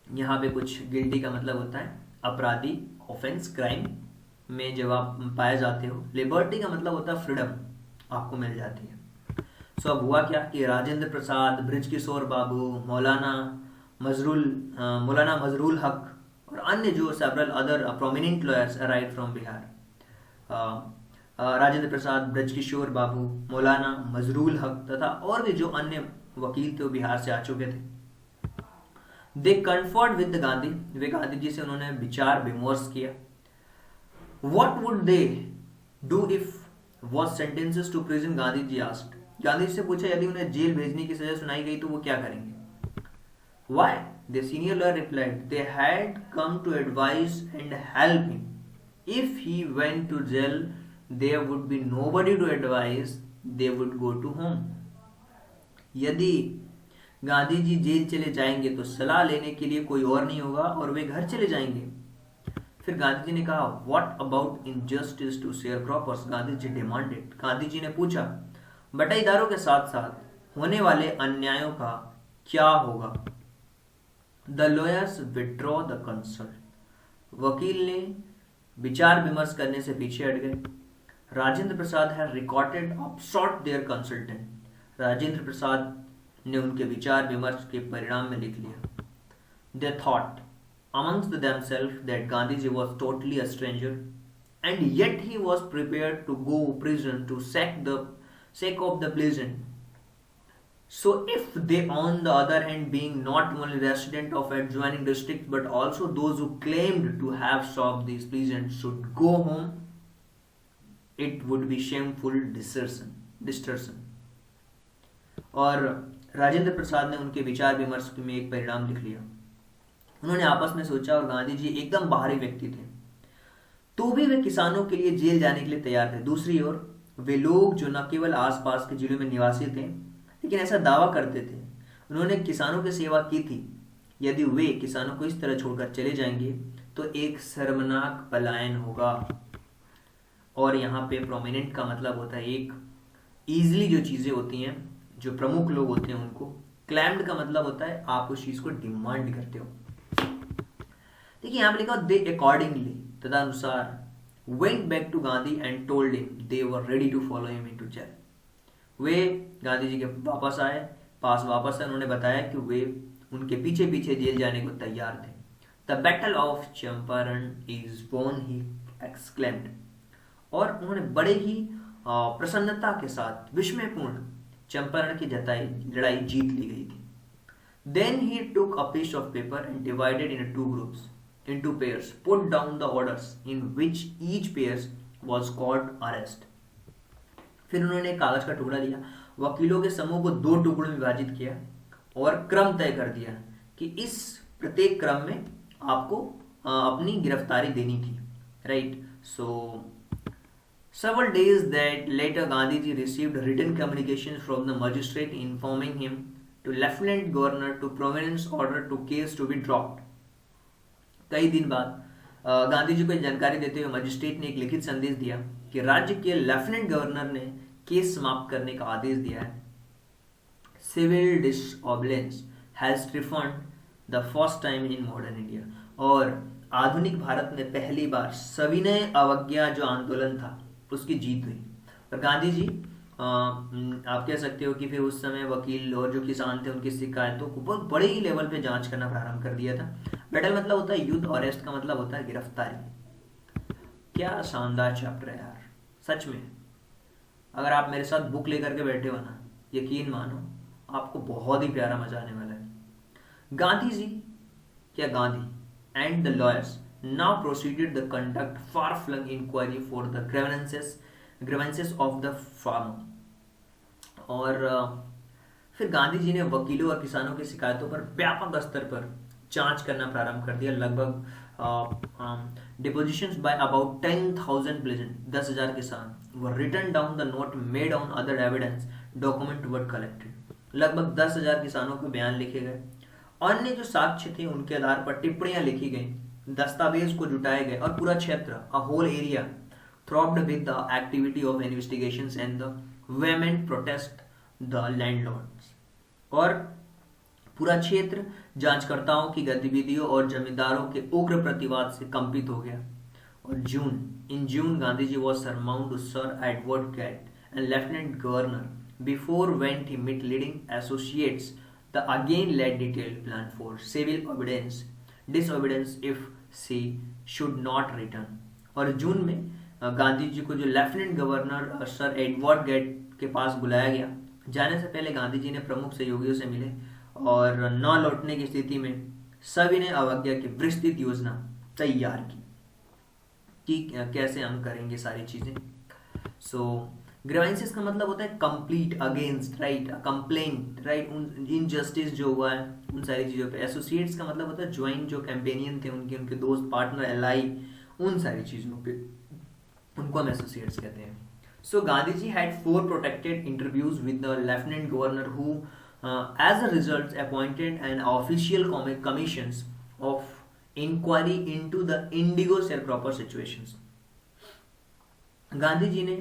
यहाँ पे कुछ गिल्टी का मतलब होता है अपराधी, ऑफेंस, क्राइम में जब आप पाए जाते हो। लिबर्टी का मतलब होता है फ्रीडम, आपको मिल जाती है। सो अब हुआ क्या कि राजेंद्र प्रसाद, बृजकिशोर बाबू, मौलाना मजरूल हक और अन्य जो several other prominent lawyers arrive from Bihar. Rajendra Prasad, Brijkishore Babu, Maulana Mazharul हक तथा और भी जो अन्य वकील थे वो बिहार से आ चुके थे। दे कन्फर्ड विद गांधी, वे गांधी जी से उन्होंने विचार विमर्श किया। What would they do if was sentences to prison? Gandhi ji asked. Gandhi ji से पूछा यदि उन्हें जेल भेजने की सजा सुनाई गई तो वो क्या करेंगे? Why? The senior lawyer replied, they had come to advise and help him. If he went to jail, there would be nobody to advise. They would go to home. यदि गांधी जी जेल चले जाएंगे तो सलाह लेने के लिए कोई और नहीं होगा और वे घर चले जाएंगे। फिर गांधी जी ने कहा, what about injustice to sharecroppers? Gandhi ji demanded. Gandhi ji ने पूछा, बटाईदारों के साथ साथ होने वाले अन्यायों का क्या होगा? The lawyers withdraw the consult, वकील ने विचार विमर्श करने से पीछे हट गए। Rajendra Prasad had recorded upshot their consultant, Rajendra Prasad ने उनके विचार विमर्श के परिणाम में लिख लिया। They thought amongst themselves that Gandhiji was totally a stranger, and yet he was prepared to go prison to sake of the pleasant. So if they, on the other hand, being not only resident of adjoining districts but also those who claimed to have solved these pleasants should go home, it would be shameful distortion. और राजेंद्र प्रसाद ने उनके विचार विमर्श में एक परिणाम लिख लिया। उन्होंने आपस में सोचा और गांधी जी एकदम बाहरी व्यक्ति थे, तो भी वे किसानों के लिए जेल जाने के लिए तैयार थे। दूसरी ओर वे लोग जो न केवल आसपास के जिलों में निवासी थे लेकिन ऐसा दावा करते थे उन्होंने किसानों की सेवा की थी। यदि वे किसानों को इस तरह छोड़कर चले जाएंगे तो एक शर्मनाक पलायन होगा। और यहाँ पे प्रोमिनेंट का मतलब होता है एक ईजिली जो चीज़ें होती हैं, जो प्रमुख लोग होते हैं उनको। क्लैम्ड का मतलब होता है आप उस चीज़ को डिमांड करते हो। देखिए यहाँ पे लिखा दे अकॉर्डिंगली, तदनुसार went back to Gandhi and told him they were ready to follow him into jail. वे गांधी जी के वापस आए, उन्होंने बताया कि वे उनके पीछे पीछे जेल जाने को तैयार थे। The battle of Champaran is won, he exclaimed. और उन्होंने बड़े ही प्रसन्नता के साथ विस्मयपूर्ण चंपारण की लड़ाई जीत ली गई थी। Then he took a piece of paper and divided in two groups into pairs, put down the orders in which each pairs was called arrest। फिर उन्होंने कागज का टुकड़ा लिया, वकीलों के समूह को 2 टुकड़ों में विभाजित किया और क्रम तय कर दिया कि इस प्रत्येक क्रम में आपको अपनी गिरफ्तारी देनी थी, right. So several days that later Gandhiji received written communications from the magistrate informing him to Lieutenant Governor to prominence order to case to be dropped। कई दिन बाद गांधी जी को जानकारी देते हुए मजिस्ट्रेट ने एक लिखित संदेश दिया कि राज्य के लेफ्टिनेंट गवर्नर ने केस समाप्त करने का आदेश दिया है। Civil disobedience has refund the first time in modern India. और आधुनिक भारत में पहली बार सविनय अवज्ञा जो आंदोलन था उसकी जीत हुई। और गांधी जी आप कह सकते हो कि फिर उस समय वकील और जो किसान थे उनकी शिकायतों को बहुत बड़े ही लेवल पे जांच करना प्रारंभ कर दिया था। बैटल मतलब होता है युद्ध, और अरेस्ट का मतलब होता है गिरफ्तारी। क्या शानदार चैप्टर है यार, सच में। अगर आप मेरे साथ बुक लेकर के बैठे हो ना, यकीन मानो आपको बहुत ही प्यारा मजा आने वाला है। Gandhi ji Gandhi and the lawyers now proceeded the conduct far flung inquiry for the grievances of the farmer. और फिर गांधी जी ने वकीलों और किसानों की शिकायतों पर व्यापक स्तर पर जांच करना प्रारंभ कर दिया। लगभग डिपोजिशंस बाय अबाउट 10,000 प्लेजेंट, 10,000 किसान were written down the note made on other evidence document were collected. लगभग 10,000 किसानों के बयान लिखे गए, अन्य जो साक्ष्य थे उनके आधार पर टिप्पणियां लिखी गई, दस्तावेज को जुटाए गए और पूरा क्षेत्र, a whole area throbbed with the activity of investigations and the vehement protest the landlords. और पूरा क्षेत्र जांचकर्ताओं की गतिविधियों और जमींदारों के उग्र प्रतिवाद से कंपित हो गया। और in June Gandhi ji was summoned to sir Edward Gait and lieutenant governor before went he meet leading associates the again led detailed plan for civil disobedience if she should not return. और जून में गांधी जी को जो lieutenant governor sir Edward Gait के पास बुलाया गया, जाने से पहले गांधी जी ने प्रमुख सहयोगियों से मिले और न लौटने की स्थिति में सविनय अवज्ञा की विस्तृत योजना तैयार की कि कैसे हम करेंगे सारी चीजें। सो ग्रीवेंसेस का मतलब होता है complete, against, right, complaint, right, injustice जो हुआ है उन सारी चीजों पे। एसोसिएट्स का मतलब होता है ज्वाइन, जो कैंपेनियन थे उनके दोस्त, पार्टनर, एलाई, उन सारी चीजों पे, उनको हम एसोसिएट्स कहते हैं। So Gandhiji had 4 protected interviews with the Lieutenant Governor who as a result appointed an official commissions of inquiry into the indigo sharecropper situations। Gandhi ji ने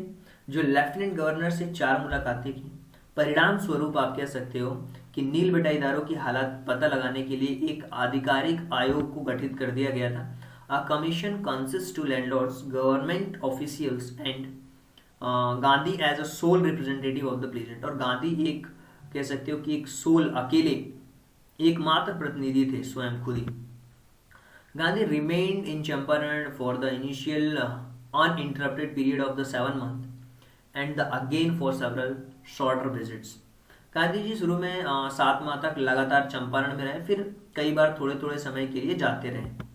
जो लेफ्टिनेंट गवर्नर से 4 मुलाकातें की, परिणाम स्वरूप आप कह सकते हो कि नील बटाईदारों की हालात पता लगाने के लिए एक आधिकारिक आयोग को गठित कर दिया गया था। A commission consists to landlords, government officials and Gandhi as a sole representative of the peasant. और गांधी एक कह सकते हो कि एक सोल, अकेले एकमात्र प्रतिनिधि थे, स्वयं खुद ही। Gandhi remained in Champaran for the initial uninterrupted period of the 7 month and the again for several shorter visits. Gandhi ji शुरू में 7 माह तक लगातार चंपारण में रहे, फिर कई बार थोड़े थोड़े समय के लिए जाते रहे।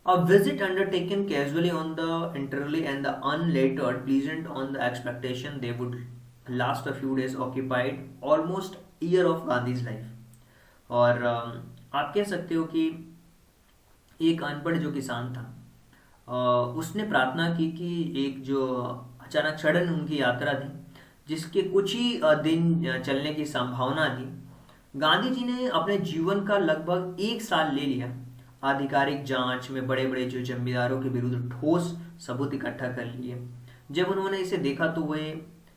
A visit undertaken casually on the entirely and the unlettered pleasant on the expectation they would last a few days occupied almost year of Gandhi's life। और आप कह सकते हो कि एक अनपढ़ जो किसान था उसने प्रार्थना की कि एक जो अचानक सडन उनकी यात्रा थी जिसके कुछ ही दिन चलने की संभावना थी, गांधी जी ने अपने जीवन का लगभग 1 साल ले लिया आधिकारिक जांच में बड़े बड़े जो जमींदारों के विरुद्ध ठोस सबूत इकट्ठा कर लिए। जब उन्होंने इसे देखा तो वे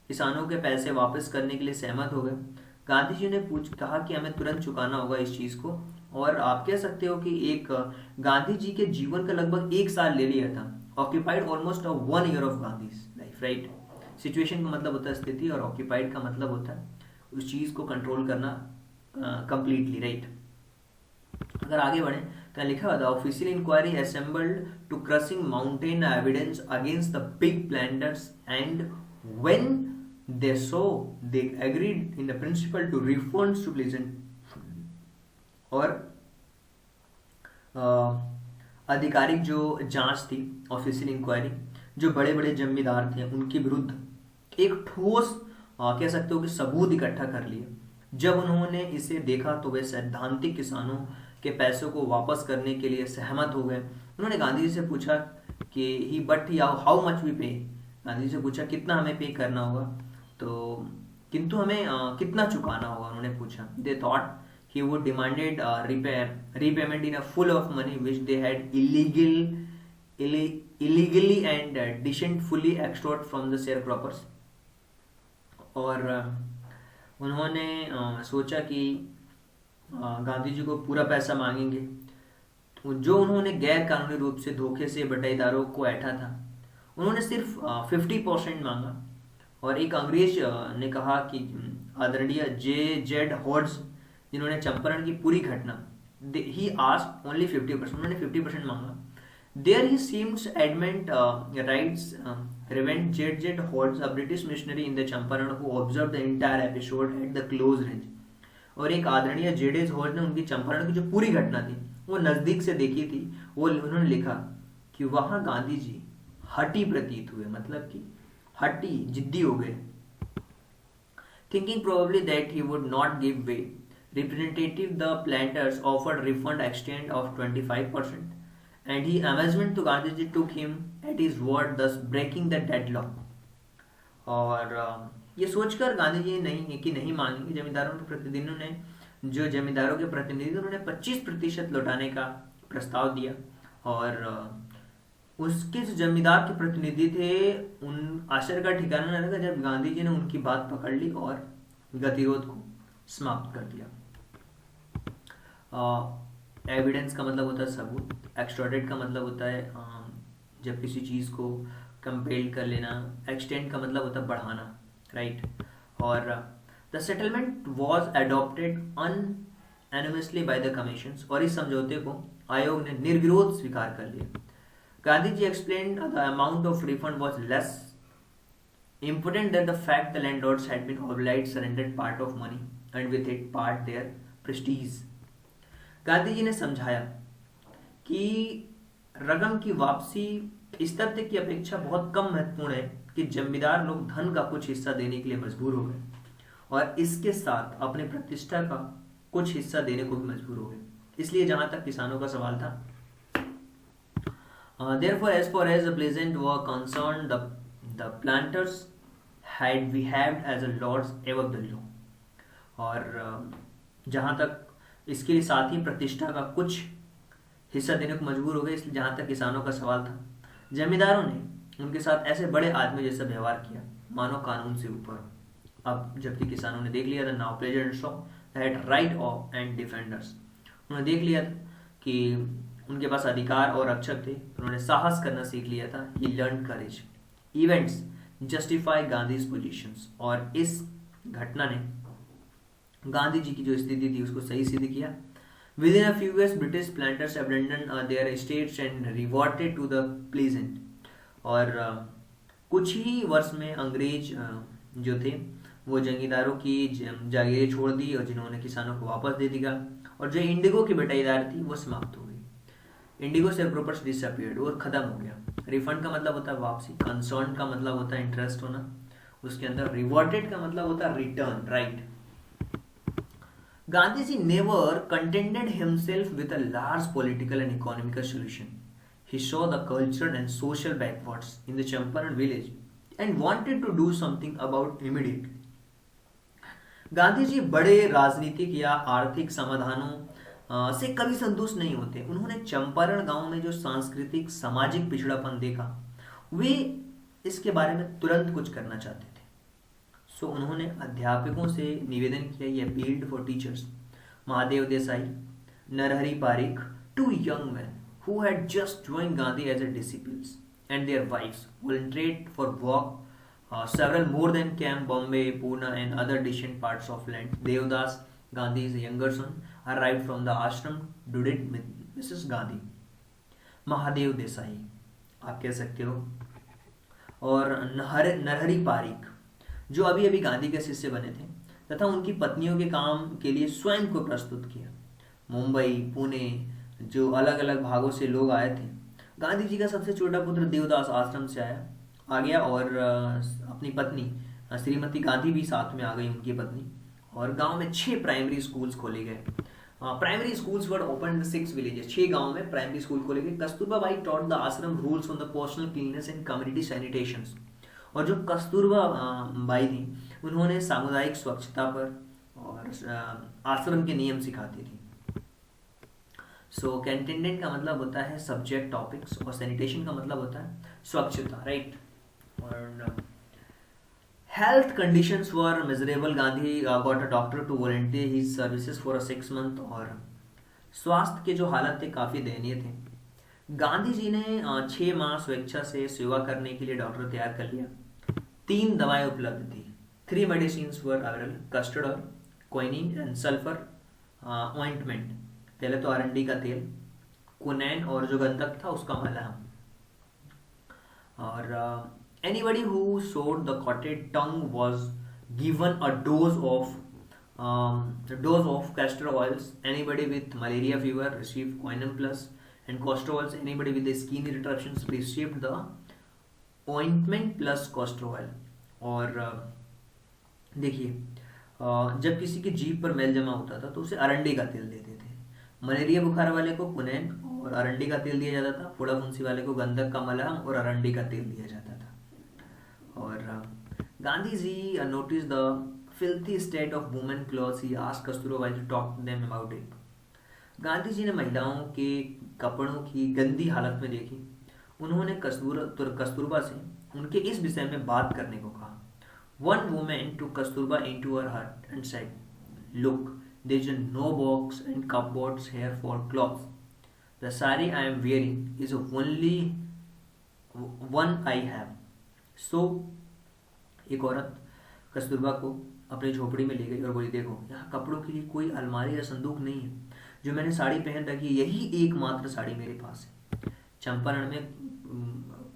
किसानों के पैसे वापस करने के लिए सहमत हो गए। गांधी जी ने कहा कि हमें तुरंत चुकाना होगा इस चीज को। और आप कह सकते हो कि एक गांधी जी के जीवन का लगभग 1 साल ले लिया था। Occupied almost 1 year of Gandhi's life, right. Situation का मतलब होता है स्थिति, और ऑक्यूपाइड का मतलब होता है उस चीज को कंट्रोल करना कंप्लीटली, राइट। अगर आगे बढ़े तो लिखा हुआ था official inquiry assembled to crushing mountain evidence against the big planters and when they saw they agreed in the principle to refunds to peasant. और आधिकारिक जो जांच थी, ऑफिशियल इंक्वायरी, जो बड़े बड़े जमींदार थे उनके विरुद्ध एक ठोस कह सकते हो कि सबूत इकट्ठा कर लिए। जब उन्होंने इसे देखा तो वे सैद्धांतिक किसानों के पैसों को वापस करने के लिए सहमत हो गए। उन्होंने गांधी जी से पूछा कि ही बट हाउ मच वी पे। गांधी जी से पूछा कितना हमें पे करना होगा, तो किंतु हमें कितना चुकाना होगा उन्होंने पूछा। They thought he would demanded repayment in a full of money which they had illegally and deceitfully extorted from the sharecroppers। और उन्होंने सोचा कि गांधी जी को पूरा पैसा मांगेंगे, जो उन्होंने गैर कानूनी रूप से धोखे से बटाईदारों को ऐठा था। उन्होंने सिर्फ 50% मांगा। और एक अंग्रेज ने कहा कि आदरणीय J.Z. हॉड्स, जिन्होंने चंपारण की पूरी घटना, ही आस्क्ड ओनली 50%, उन्होंने 50% मांगा। There he seems adamant writes Reverend J.Z. Hodges, a British missionary in the Champaran who observed the entire episode at the close range। और एक आदरणीय J.Z. हॉड्स ने उनकी चंपारण की जो पूरी घटना थी वो नजदीक से देखी थी। वो उन्होंने लिखा कि वहां गांधी जी हठी प्रतीत हुए, मतलब कि हठी, जिद्दी हो गए। Thinking probably that he would not give way, representative the planters offered refund extent of 25%, and he amazement to Gandhiji took him at his word, thus breaking the deadlock। और ये सोचकर गांधी जी नहीं मांगी। जमींदारों के प्रतिनिधियों ने, जो जमींदारों के प्रतिनिधि उन्होंने 25% लौटाने का प्रस्ताव दिया। और उसके जो जमींदार के प्रतिनिधि थे उन आश्चर्य का ठिकाना न लगा जब गांधी जी ने उनकी बात पकड़ ली और गतिरोध को समाप्त कर दिया। एविडेंस का मतलब होता है सबूत, एक्सटॉर्टेड का मतलब होता है जब किसी चीज़ को कंपेल कर लेना, एक्सटेंड का मतलब होता है बढ़ाना, राइट। और the settlement was adopted unanimously by the commissions, और इस समझौते को आयोग ने निर्विरोध स्वीकार कर लिया। Gandhi ji explain the amount of refund was less important than the fact the landlords had been obliged surrendered part of money and with it part their prestige। Gandhi ji ने समझाया कि रकम की वापसी इस तथ्य की अपेक्षा बहुत कम महत्वपूर्ण है कि जमींदार लोग धन का कुछ हिस्सा देने के लिए मजबूर हो गए और इसके साथ अपने प्रतिष्ठा का कुछ हिस्सा देने को भी मजबूर हो गए। इसलिए जहां तक किसानों का सवाल था, therefore as far as the peasants were concerned, the planters had behaved as a lords above the law। और जहाँ तक इसके लिए साथ ही प्रतिष्ठा का कुछ हिस्सा देने को मजबूर हो गए। इसलिए जहाँ तक किसानों का सवाल था, जमींदारों ने उनके साथ ऐसे बड़े आदमी जैसा व्यवहार किया मानो कानून से ऊपर। अब जबकि किसानों ने देख लिया था now pleasant saw that right of and defenders, उन्होंने देख लिया था कि उनके पास अधिकार और रक्षक थे, उन्होंने साहस करना सीख लिया था। ही लर्न करेज इवेंट्स जस्टिफाई गांधीज पोजीशंस, और इस घटना ने गांधी जी की जो स्थिति थी उसको सही सिद्ध किया। Within a few years British planters abandon their estates and reverted to the peasant. और कुछ ही वर्ष में अंग्रेज जो थे वो जमींदारों की जागीरें छोड़ दी और जिन्होंने किसानों को वापस दे दिया। और जो इंडिगो की बटाईदार थी वो समाप्त हो गई। इंडिगो शेयरहोल्डर्स डिसअपीयर्ड, वो खत्म हो गया। रिफंड का मतलब होता है वापसी, कंसर्न का मतलब होता है इंटरेस्ट होना, उसके अंदर रिवॉर्डेड का मतलब होता है return, right. Gandhi ji never contented himself with a large political and economical solution. He saw the cultural and social backwards in the Champaran village and wanted to do something about immediate. Gandhi ji बड़े राजनीतिक या आर्थिक समाधानों से कभी संतुष्ट नहीं होते। उन्होंने चंपारण गांव में जो सांस्कृतिक सामाजिक पिछड़ापन देखा, वे इसके बारे में तुरंत कुछ करना चाहते थे। सो उन्होंने अध्यापकों से निवेदन किया, ये appealed for teachers, Mahadev Desai, Narhari Parikh, two young men who had just joined Gandhi as a disciples, and their wives volunteered for work. Several more than came Bombay, Pune, and other distant parts of land. Devdas, Gandhi's younger son, arrived from the ashram to did with Mrs. Gandhi. Mahadev Desai आप कह सकते हो, और नरहरि पारिक जो अभी अभी गांधी के शिष्य बने थे तथा उनकी पत्नियों के काम के लिए स्वयं को प्रस्तुत किया। मुंबई, पुणे, जो अलग अलग भागों से लोग आए थे। गांधी जी का सबसे छोटा पुत्र देवदास आश्रम से आ गया, और अपनी पत्नी श्रीमती गांधी भी साथ में आ गई, उनकी पत्नी। और गांव में 6 प्राइमरी स्कूल्स खोले गए। Primary schools were open in 6 villages. 6 गांव में प्राइमरी स्कूल खोले गए। Kasturba Bai taught the ashram rules on the personal cleanliness and community sanitation. और जो कस्तूरबा बाई थी, उन्होंने सामुदायिक स्वच्छता पर और आश्रम के नियम सिखाती थी। सो कंटेंडेंट का मतलब होता है सब्जेक्ट टॉपिक्स, और सैनिटेशन का मतलब होता है स्वच्छता, राइट। और health conditions were miserable. Gandhi got a doctor to volunteer his services for a 6 month। और स्वास्थ्य के जो हालत थे काफ़ी दयनीय थे। गांधी जी ने 6 माह स्वेच्छा से सेवा करने के लिए डॉक्टर तैयार कर लिया। 3 दवाएं उपलब्ध थी। 3 medicines were available, custard oil, quinine and sulphur ointment. पहले तो अरंडी का तेल, कुनैन और जो गंधक था उसका मलहम। और anybody who showed the cotted tongue was given a dose of castor oils. Anybody with malaria fever received quinine plus and castor oils. Anybody with the skin interruptions received the ointment plus castor oil. और देखिए, जब किसी की जीभ पर मैल जमा होता था तो उसे अरंडी का तेल देते थे। मलेरिया बुखार वाले को कुनैन और अरंडी का तेल दिया जाता था। फोड़ा फुंसी वाले को गंधक का मलहम और अरंडी का तेल दिया जाता था। और Gandhi ji notice the filthy state of women clothes. He asked Kasturba to talk to them about it. Gandhi ji ने महिलाओं के कपड़ों की गंदी हालत में देखी। उन्होंने कस्तूरबा से उनके इस विषय में बात करने को कहा। One women took Kasturba into her hut and said, look, there is no box and cupboards here for clothes. The sari I am wearing is only one I have. So एक औरत कस्तूरबा को अपनी झोपड़ी में ले गई और बोली, देखो, यहाँ कपड़ों के लिए कोई अलमारी या संदूक नहीं है। जो मैंने साड़ी पहन रखी है, यही एकमात्र साड़ी मेरे पास है। चंपारण में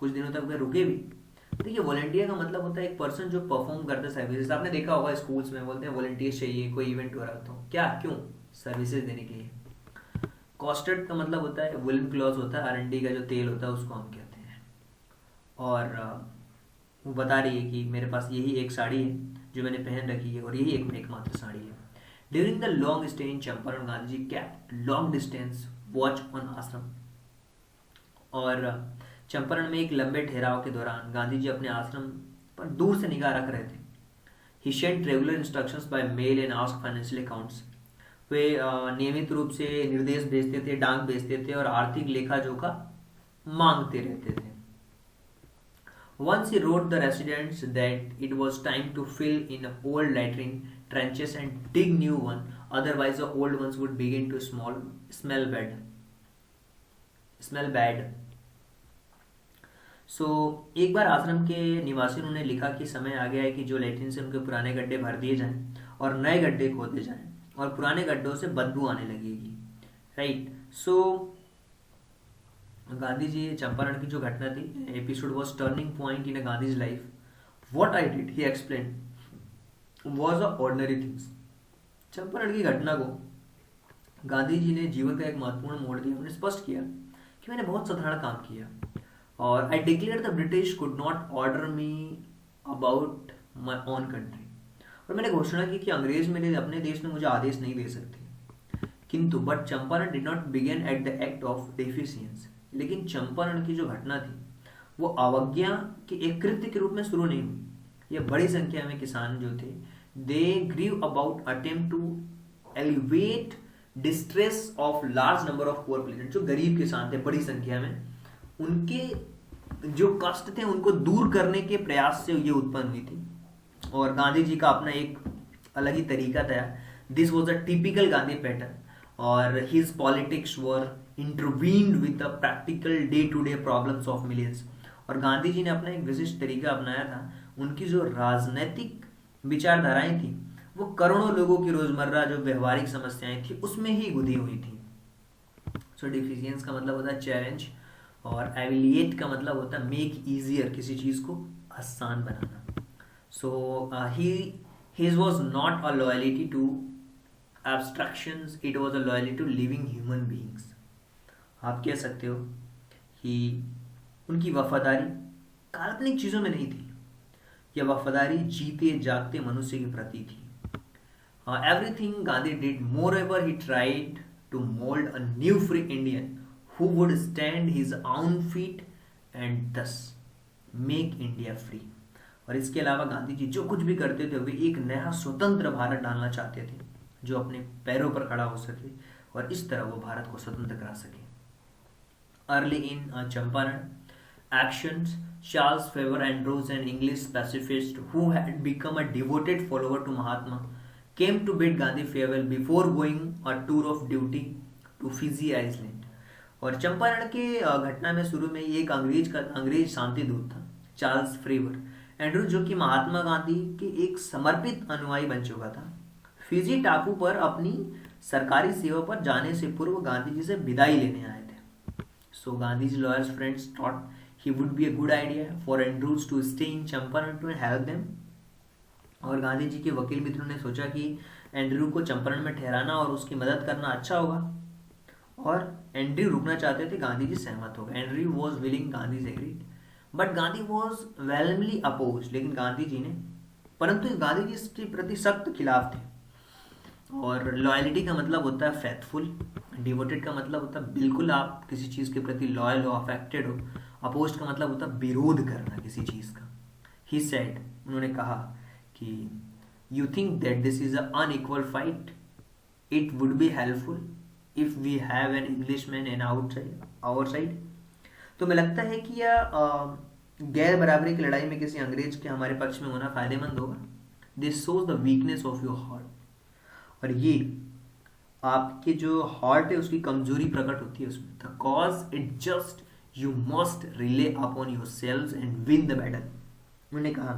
कुछ दिनों तक वे रुके भी। देखिए, वॉलंटियर का मतलब होता है एक पर्सन जो परफॉर्म करता है सर्विसेज। आपने देखा होगा स्कूल्स में बोलते हैं वॉलंटियर चाहिए, कोई इवेंट हो रहा हो तो क्या, क्यों, सर्विसेज देने के लिए। कॉस्टेड का मतलब होता है वुलन क्लॉथ होता है, अरंडी का जो तेल होता है उसको हम कहते हैं। और वो बता रही है कि मेरे पास यही एक साड़ी है जो मैंने पहन रखी है, और यही एकमात्र साड़ी है। During the long stay in Champaran, Gandhi ji kept long distance watch on ashram. और चंपारण में एक लंबे ठहराव के दौरान गांधी जी अपने आश्रम पर दूर से निगाह रख रहे थे। He sent regular instructions by mail and ask financial accounts. वे नियमित रूप से निर्देश भेजते थे, डाक भेजते थे और आर्थिक लेखा जोखा मांगते रहते थे। Once he wrote the residents that it was time to fill in old latrine trenches and dig new one, otherwise the old ones would begin to smell bad. So एक बार आश्रम के निवासियों ने लिखा कि समय आ गया है कि जो लैट्रिन से उनके पुराने गड्ढे भर दिए जाएं और नए गड्ढे खोदे जाएं, और पुराने गड्ढों से बदबू आने लगेगी, राइट। सो गांधी जी चंपारण की जो घटना थी, episode was turning point in Gandhi's life. What I did, he explain, was a ordinary things. Champaran की घटना को गांधी जी ने जीवन का एक महत्वपूर्ण मोड़ दिया। उन्होंने स्पष्ट किया कि मैंने बहुत साधारण काम किया, और I declare the British could not order me about my own country. और मैंने घोषणा की कि अंग्रेज मेरे अपने देश में मुझे आदेश नहीं दे सकते। किंतु but Champaran did not begin at the act of defiance. लेकिन चंपारण की जो घटना थी वो अवज्ञा के एक कृत्य के रूप में शुरू नहीं हुई। ये बड़ी संख्या में किसान जो थे, they grieve about attempt to elevate distress of large number of poor peasant, जो गरीब किसान थे बड़ी संख्या में, उनके जो कष्ट थे उनको दूर करने के प्रयास से ये उत्पन्न हुई थी। और गांधी जी का अपना एक अलग ही तरीका था। This was a typical Gandhi pattern, और his politics were intertwined with the practical day to day problems of millions. और गांधी जी ने अपना एक विशिष्ट तरीका अपनाया था। उनकी जो राजनीतिक विचारधाराएं थी वो करोड़ों लोगों की रोजमर्रा जो व्यवहारिक समस्याएं थी उसमें ही गुंदी हुई थी। सो डिफिशियंस का मतलब होता है चैलेंज, और एविलिएट का मतलब होता है मेक इजियर, किसी चीज को आसान बनाना। सो his was not a loyalty to abstractions, it was a loyalty to living human beings। आप कह सकते हो कि उनकी वफादारी काल्पनिक चीजों में नहीं थी, यह वफादारी जीते जागते मनुष्य के प्रति थी। Everything Gandhi did, moreover he tried to mold a new free Indian who would stand his own feet and thus make India free। और इसके अलावा गांधी जी जो कुछ भी करते थे वे एक नया स्वतंत्र भारत डालना चाहते थे जो अपने पैरों पर खड़ा हो सके और इस तरह वो भारत को स्वतंत्र करा सके। Early in Champaran actions, Charles Faber Andrews, an English pacifist who had become a devoted follower to Mahatma, came to bid Gandhi farewell before going a tour of duty to Fiji Island। और चंपारण के घटना में शुरू में एक अंग्रेज शांति दूत था, चार्ल्स फ्रेवर एंड्रूज, जो कि महात्मा गांधी के एक समर्पित अनुयायी बन चुका था। फिजी टापू पर अपनी सरकारी सेवा पर जाने से पूर्व गांधी जी से विदाई लेने आए थे। So Gandhi ji lawyers friends thought he would be a good idea for Andrews to stay in Champaran to help them। और गांधी जी के वकील मित्रों ने सोचा कि एंड्रू को चंपारण में ठहराना और उसकी मदद करना अच्छा होगा, और एंड्रू रुकना चाहते थे। गांधी जी सहमत हो गए। एंड्रू वॉज विलिंग, गांधी से एग्रीड, बट गांधी वॉज वेलमली अपोज। लेकिन गांधी जी ने, परंतु गांधी जी इसके प्रति सख्त खिलाफ थे। और लॉयलिटी का मतलब होता है फेथफुल, डिवोटेड का मतलब होता है बिल्कुल आप किसी चीज़ के प्रति लॉयल हो, अफेक्टेड हो। अपोज्ड का मतलब होता है विरोध करना किसी चीज़ का। ही सेड, उन्होंने कहा कि you think that this is a unequal fight, it would be helpful if we have an Englishman on our side. तो मैं लगता है कि यह गैर बराबरी की लड़ाई में किसी अंग्रेज के हमारे पक्ष में होना फायदेमंद होगा। This shows the weakness of your heart. और ये आपके जो हार्ट है उसकी कमजोरी प्रकट होती है उसमें। The cause it just you must rely upon yourself and win the battle. उन्होंने कहा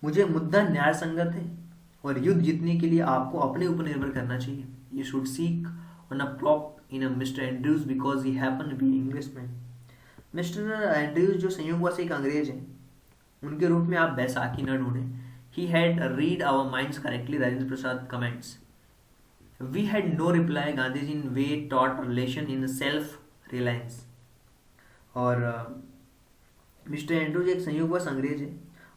मुझे मुद्दा न्याय संगत है और युद्ध जीतने के लिए आपको अपने ऊपर निर्भर करना चाहिए। You should seek on a plot in a mister Andrews because he happen to be Englishman. Mister Andrews जो संयोगवश एक अंग्रेज है, उनके रूप में आप बैसाखी न ढूंढें। He had read our minds correctly, Rajendra Prasad comments. We had no reply, Gandhi ji way taught relation in self reliance. और मिस्टर एंड्रूज एक संयोगवश अंग्रेज है,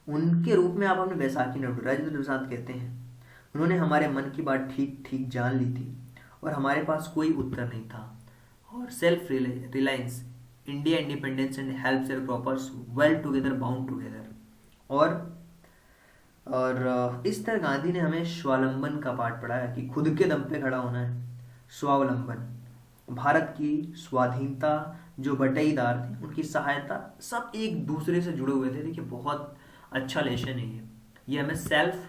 उनके रूप में आप अपने बैसाखी न ढूंढें, राजेंद्र प्रसाद कहते हैं। उन्होंने हमारे मन की बात ठीक ठीक जान ली थी और हमारे पास कोई उत्तर नहीं था। और self reliance, India independence and help self प्रॉपर्स well together bound together. और इस तरह गांधी ने हमें स्वावलंबन का पाठ पढ़ाया कि खुद के दम पे खड़ा होना है। स्वावलंबन, भारत की स्वाधीनता, जो बटाईदार थे उनकी सहायता, सब एक दूसरे से जुड़े हुए थे। देखिए बहुत अच्छा लेसन है ये हमें सेल्फ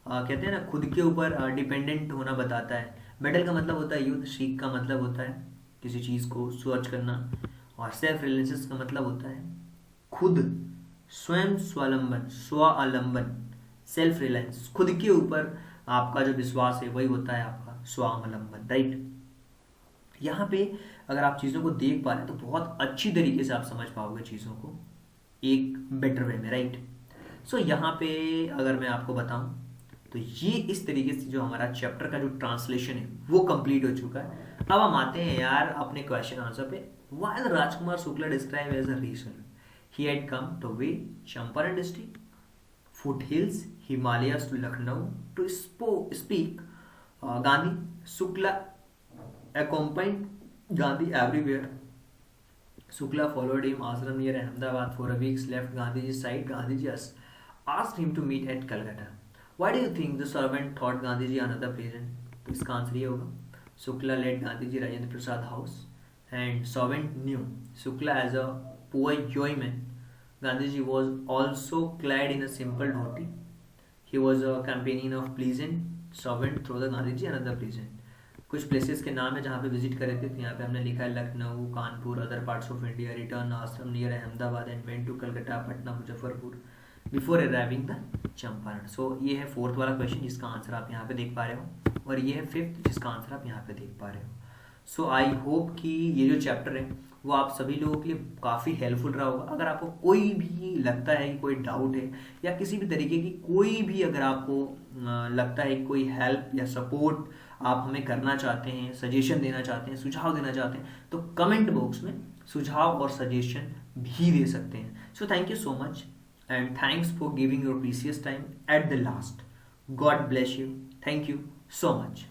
कहते हैं ना, खुद के ऊपर डिपेंडेंट होना बताता है। बैटल का मतलब होता है युद्ध, सीख का मतलब होता है किसी चीज़ को सर्च करना, और सेल्फ रिलायंस का मतलब होता है खुद, स्वयं स्वावलंबन, स्वावलंबन, सेल्फ रिलायंस, खुद के ऊपर आपका जो विश्वास है वही होता है आपका स्वावलंबन, राइट। यहाँ पे अगर आप चीज़ों को देख पा रहे हैं तो बहुत अच्छी तरीके से आप समझ पाओगे चीज़ों को एक बेटर वे में, राइट। सो यहाँ पे अगर मैं आपको बताऊं तो ये इस तरीके से जो हमारा चैप्टर का जो ट्रांसलेशन है वो कंप्लीट हो चुका है। अब हम आते हैं यार अपने क्वेश्चन आंसर पे। While Rajkumar Shukla describe as a region he had come to way Champaran district, foothills, Himalayas to Lucknow to speak, Gandhi, Shukla accompanied Gandhi everywhere. Shukla followed him ashram near Ahmedabad for a week, left Gandhiji's side. Gandhiji asked him to meet at Calcutta. Why do you think the servant thought Gandhiji another president? तो इसका answer ये होगा Shukla let Gandhi ji Rajendra Prasad house and servant knew Shukla as a poor joyman. Gandhiji was also clad in a simple dhoti. He was a companion of pleasant servant through the Gandhiji and other pleasant. कुछ places के नाम है जहाँ पे visit करे थे, तो यहाँ पे हमने लिखा है Lucknow, Kanpur, other parts of India, return ashram near Ahmedabad and went to Calcutta, Patna, Muzaffarpur before arriving the Champaran. सो ये है फोर्थ वाला क्वेश्चन जिसका आंसर आप यहाँ पे देख पा रहे हो, और ये है फिफ्थ जिसका आंसर आप यहाँ पे देख पा रहे हो. सो आई होप कि ये जो चैप्टर है वो आप सभी लोगों के लिए काफ़ी हेल्पफुल रहा होगा. अगर आपको कोई भी लगता है कि कोई डाउट है या किसी भी तरीके की कोई भी अगर आपको लगता है कि कोई हेल्प या सपोर्ट आप हमें करना चाहते हैं, सजेशन देना चाहते हैं, सुझाव देना चाहते हैं, तो कमेंट बॉक्स में सुझाव और सजेशन भी दे सकते हैं. So thank you so much and thanks for giving your precious time at the last. God bless you. Thank you so much.